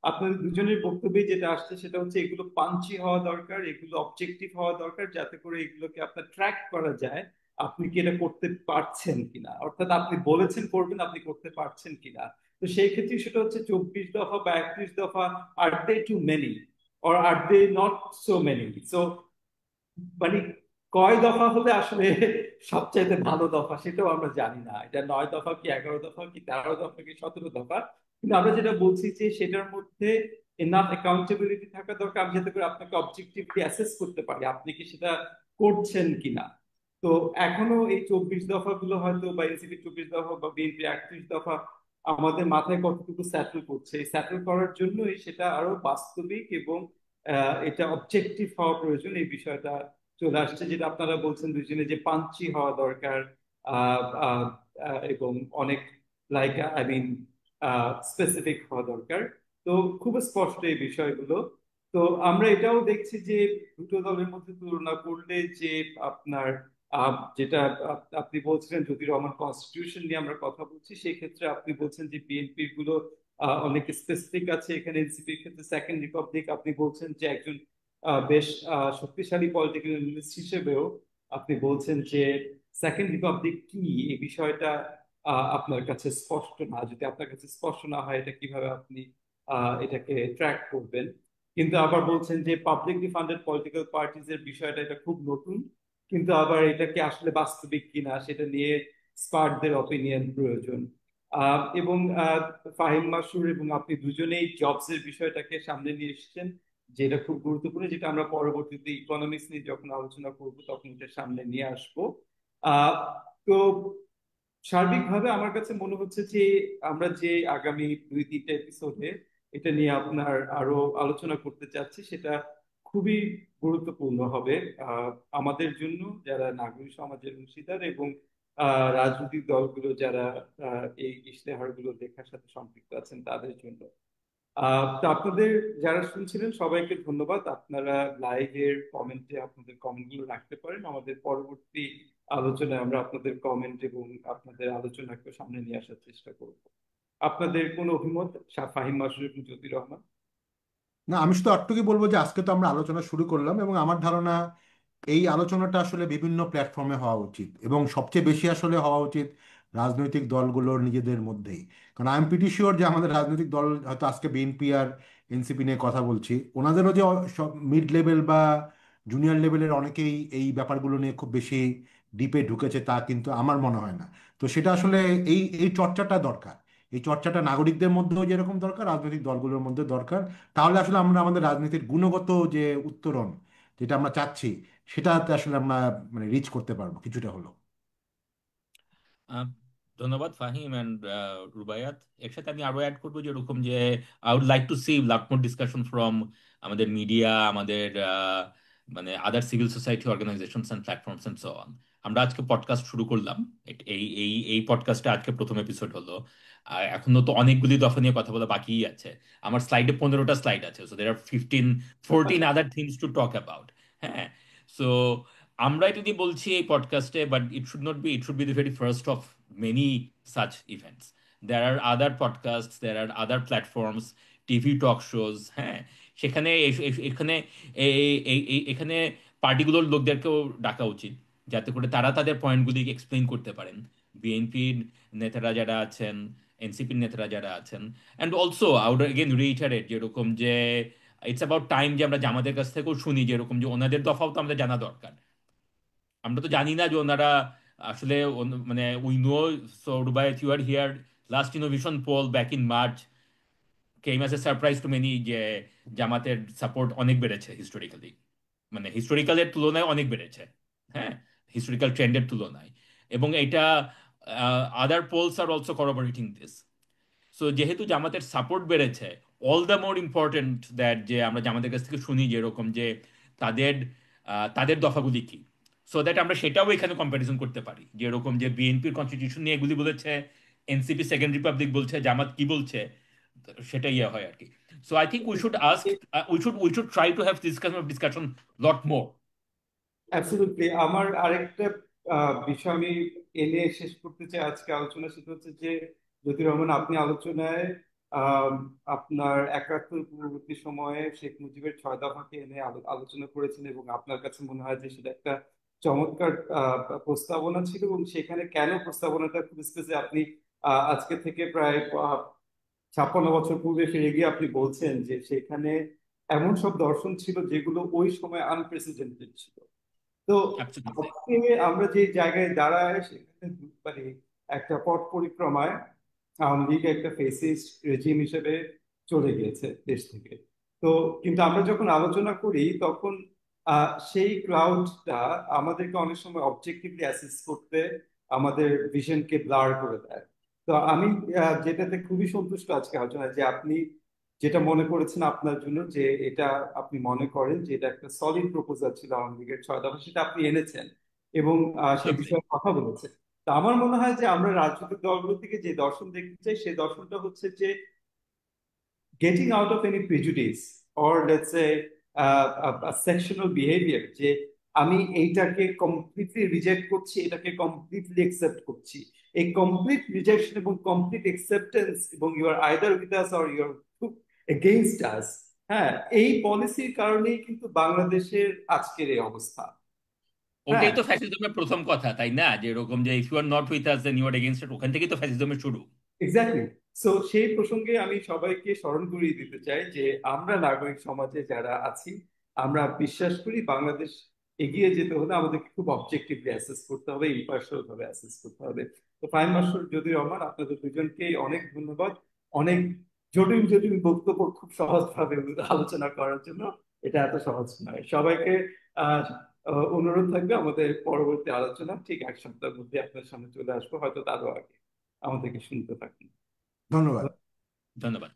আপনাদের দুজনের বক্তব্যে যেটা আসছে সেটা হচ্ছে এগুলো পাঞ্চি হওয়া দরকার, এগুলো অবজেক্টিভ হওয়া দরকার, যাতে করে এগুলোকে আপনার ট্র্যাক করা যায় আপনি কি এটা করতে পারছেন কিনা, অর্থাৎ আপনি বলেছেন করবেন, আপনি করতে পারছেন কিনা। তো সেই ক্ষেত্রে সেটা হচ্ছে 24 দফা বা 31 দফা, are they too many or are they not so many? So মানে কয় দফা হলে আসলে সবচাইতে ভালো দফা সেটাও আমরা জানি না, এটা 9 দফা কি 11 দফা কি 13 দফা কি 17 দফা। কিন্তু আমরা যেটা বলছি যে সেটার মধ্যে এনাফ অ্যাকাউন্টেবিলিটি থাকা দরকার, আমি যাতে করে আপনাকে অবজেক্টিভলি অ্যাসেস করতে পারি আপনি কি সেটা করছেন কিনা। তো এখনো এই 24 দফা গুলো হয়তো বা এনসিপি 24 দফা বা বিএনপি 31 দফা আমাদের মাথায় কতটুকু স্যাটেল করছে, এই স্যাটেল করার জন্যই সেটা আরো বাস্তবিক এবং এটা অবজেক্টিভ হওয়া প্রয়োজন, এই বিষয়টা চলে আসছে। যেটা আপনারা বলছেন দুজনে যে পাঞ্চি হওয়া দরকার আহ, আহ, এবং অনেক লাইক আই মিন স্পেসিফিক হওয়া দরকার। তো খুব স্পষ্ট এই বিষয়গুলো। তো আমরা এটাও দেখছি যে দুটো দলের মধ্যে তুলনা করলে যে আপনার যেটা আপনি বলছিলেন যদি রহমান কনস্টিটিউশন নিয়ে আমরা কথা বলছি, সেই ক্ষেত্রে আপনি বলছেন যে বিএনপির গুলো অনেক স্পেসিফিক আছে, এখানে এনসিপির ক্ষেত্রে সেকেন্ড রিপাবলিক আপনি বলছেন যে একজন বেশ শক্তিশালী পলিটিক্যাল অ্যানালিস্ট হিসেবেও আপনি বলছেন যে সেকেন্ড রিপাবলিক কি, এই বিষয়টা আপনার কাছে স্পষ্ট না। যদি আপনার কাছে স্পষ্ট না হয় এটা কিভাবে আপনি এটাকে ট্র্যাক করবেন? কিন্তু আবার বলছেন যে পাবলিকলি ফান্ডেড পলিটিক্যাল পার্টিজ এর বিষয়টা এটা খুব নতুন, কিন্তু আবার এটা কি আসলে বাস্তবিক কিনা সেটা নিয়ে স্পার্টদের অপিনিয়ন প্রয়োজন। এবং ফাহিম মাসুর এবং আপনি দুজনেই জবস এর বিষয়টাকে সামনে নিয়ে এসেছেন, যেটা খুব গুরুত্বপূর্ণ, যেটা আমরা পরবর্তীতে ইকোনমিক্স নিয়ে যখন আলোচনা করব তখন এটা সামনে নিয়ে আসবো। আহ তো সার্বিকভাবে আমার কাছে মনে হচ্ছে যে আমরা যে আগামী 2-3টা এপিসোডে এটা নিয়ে আপনার আরো আলোচনা করতে চাচ্ছি, সেটা খুবই গুরুত্বপূর্ণ হবে আমাদের জন্য যারা নাগরিক সমাজের অংশীদার এবং রাজনৈতিক দলগুলো যারা এই ইশতেহারগুলো লেখার সাথে সম্পৃক্ত আছেন তাদের জন্য। তো আপনাদের যারা শুনছিলেন সবাইকে ধন্যবাদ। আপনারা লাইভের কমেন্টে আপনাদের কমেন্টগুলো রাখতে পারেন, আমাদের পরবর্তী আলোচনায় আমরা আপনাদের কমেন্ট এবং আপনাদের আলোচনাকে সামনে নিয়ে আসার চেষ্টা করব। আপনাদের কোনো অভিমত, ফাহিম মাসুদ এবং জ্যোতি রহমান? না, আমি শুধু একটুকুই বলবো যে আজকে তো আমরা আলোচনা শুরু করলাম, এবং আমার ধারণা এই আলোচনাটা আসলে বিভিন্ন প্ল্যাটফর্মে হওয়া উচিত, এবং সবচেয়ে বেশি আসলে হওয়া উচিত রাজনৈতিক দলগুলোর নিজেদের মধ্যেই। কারণ আই এম প্রিটি শিওর যে আমাদের রাজনৈতিক দল, হয়তো আজকে বিএনপি আর এনসিপি নিয়ে কথা বলছি, ওনাদেরও যে সব মিড লেভেল বা জুনিয়র লেভেলের অনেকেই এই ব্যাপারগুলো নিয়ে খুব বেশি ডিপে ঢুকেছে তা কিন্তু আমার মনে হয় না। তো সেটা আসলে এই এই চর্চাটা দরকার। এই চর্চাটা নাগরিকদের মধ্যেও যেরকম দরকার, রাজনৈতিক দলগুলোর মধ্যে দরকার। তাহলে আসলে আমরা আমাদের রাজনীতির গুণগত যে উত্তরণ, যেটা আমরা চাচ্ছি, সেটাতে আসলে আমরা মানে রিচ করতে পারবো কিছুটা হলো। আহ, ধন্যবাদ ফাহিম অ্যান্ড রুবায়াত। এর সাথে আমি আরো অ্যাড করবো যেরকম যে I would like to see lot more discussion from আমাদের মিডিয়া, আমাদের মানে other civil society organisations and platforms and so on. আমরা আজকে পডকাস্ট শুরু করলাম, এই এই এই পডকাস্টে আজকে প্রথম এপিসোড হলো। আর এখনো তো অনেকগুলি দফা নিয়ে কথা বলা বাকিই আছে। আমার স্লাইডে 15টা স্লাইড আছে, so there are 14 other things to talk about. হ্যাঁ, সো আমরা এটা দিয়ে বলছি এই পডকাস্টে, but it should not be, it should be the very first of many such events. There are other podcast, there are other platforms, TV talk shows. হ্যাঁ, সেখানে এখানে এখানে পার্টিগুলোর লোকদেরকেও ডাকা উচিত, যাতে করে তারা তাদের পয়েন্টগুলি এক্সপ্লেইন করতে পারেন। বিএনপির নেতারা যারা আছেন, এনসিপির নেতারা যারা আছেন। And also I would again reiterate যেরকম যে ইটস অ্যাবাউট টাইম যে আমরা আমাদের কাছ থেকেও শুনি যেরকম যে ওনাদের দফাও তো আমাদের জানা দরকার। আমরা তো জানি না যে ওনারা আসলে মানে we know, so Rubayet you are here last innovation poll back in March came as a surprise to many যে জামাতের সাপোর্ট অনেক বেড়েছে হিস্টোরিক্যালি, মানে হিস্টোরিক্যালের তুলনায় অনেক বেড়েছে, হ্যাঁ, হিস্টোরিক্যাল ট্রেন্ডের তুলনায়। এবং এটা other polls are also corroborating this. So যেহেতু জামাতের সাপোর্ট বেড়েছে, all the more important that যে আমরা জামাতের কাছ থেকে শুনি যে এরকম যে তাদের তাদের দফাগুলি কি, সো দ্যাট আমরা সেটাও এখানে কম্প্যারিজন করতে পারি, যে এরকম যে বিএনপির কনস্টিটিউশন নিয়ে এগুলি বলেছে, এনসিপি সেকেন্ড রিপাবলিক বলছে, জামাত কি বলছে, তো সেটা ইয়ে হয় আর কি। So I think we should try to have this kind of discussion lot more. Absolutely. আমার আরেকটা বিষয় আমি এনে শেষ করতে চাই আজকে আলোচনা, সেটা হচ্ছে যে জ্যোতি রহমান, আপনি আলোচনায় আম, আপনার একাত্তর পূর্ববর্তী সময়ে শেখ মুজিবের 6 দফাকে এনে আলোচনা করেছেন, এবং আপনার কাছে মনে হয় যে সেটা একটা চমৎকার প্রস্তাবনা ছিল, এবং সেখানে কেন প্রস্তাবনাটা খুঁজতেছে যে আপনি আজকে থেকে প্রায় 56 বছর পূর্বে ফিরে গিয়ে আপনি বলছেন যে সেখানে এমন সব দর্শন ছিল যেগুলো ওই সময় আনপ্রেসিডেন্টেড ছিল। তো অ্যাবসলিউটলি। আজকে আমরা যে জায়গায় দাঁড়ায় সেখানে মানে একটা পথ পরিক্রমায় আওয়ামী লীগ একটা ফেসিস্ট রেজিম হিসেবে চলে গিয়েছে দেশ থেকে। তো কিন্তু আমরা যখন আলোচনা করি তখন সেই ক্রাউডটা আমাদেরকে অনেক সময় অবজেক্টিভলি অ্যাসেস করতে আমাদের ভিশনকে ব্লার করে দেয়। তো আমি যেটাতে খুবই সন্তুষ্ট আজকে আলোচনায়, যে আপনি যেটা মনে করেছেন আপনার জন্য, যে এটা আপনি মনে করেন যে এটা একটা সলিড প্রপোজাল ছিল আওয়ামী লীগের 6 দফা, সেটা আপনি এনেছেন এবং সে বিষয়ে কথা বলেছেন। তা আমার মনে হয় যে আমরা রাজনৈতিক দলগুলো থেকে যে দর্শন দেখতে চাই, সেই দর্শনটা হচ্ছে যে getting out of any prejudice, or let's say a sectional behavior, যে আমি এইটাকে কমপ্লিটলি রিজেক্ট করছি, এটাকে কমপ্লিটলি একসেপ্ট করছি। এই কমপ্লিট রিজেকশন এবং কমপ্লিট একসেপ্টেন্স এবং you are either with us or you are against us, হ্যাঁ, এই পলিসির কারণেই কিন্তু বাংলাদেশের আজকের এই অবস্থা। হ্যাঁ, ওটাই তো ফ্যাসিজমের প্রথম কথা, তাই না? যে এরকম যে if you are not with us then you are against, ওখান থেকেই তো ফ্যাসিজমের শুরু। এক্স্যাক্টলি। সো সেই প্রসঙ্গে আমি সবাইকে স্মরণ করিয়ে দিতে চাই যে আমরা নাগরিক সমাজে যারা আছি, আমরা বিশ্বাস করি বাংলাদেশ এগিয়ে যেতে হলে আমাদেরকে খুব অবজেক্টিভলি অ্যাসেস করতে হবে, ইম্পার্শাল ভাবে অ্যাসেস করতে হবে। তো ফাহিম মাসুদ, জ্যোতি রহমান, আপনাদের দুজনকেই অনেক ধন্যবাদ, অনেক জটিল জটিল বক্তব্য খুব সহজভাবে আলোচনা করার জন্য। এটা এত সহজ নয়। সবাইকে আহ অনুরোধ থাকবে আমাদের পরবর্তী আলোচনা ঠিক 1 সপ্তাহের মধ্যে আপনার সামনে চলে আসবো, হয়তো তারও আগে। আমাদেরকে শুনতে থাকুন। ধন্যবাদ। ধন্যবাদ।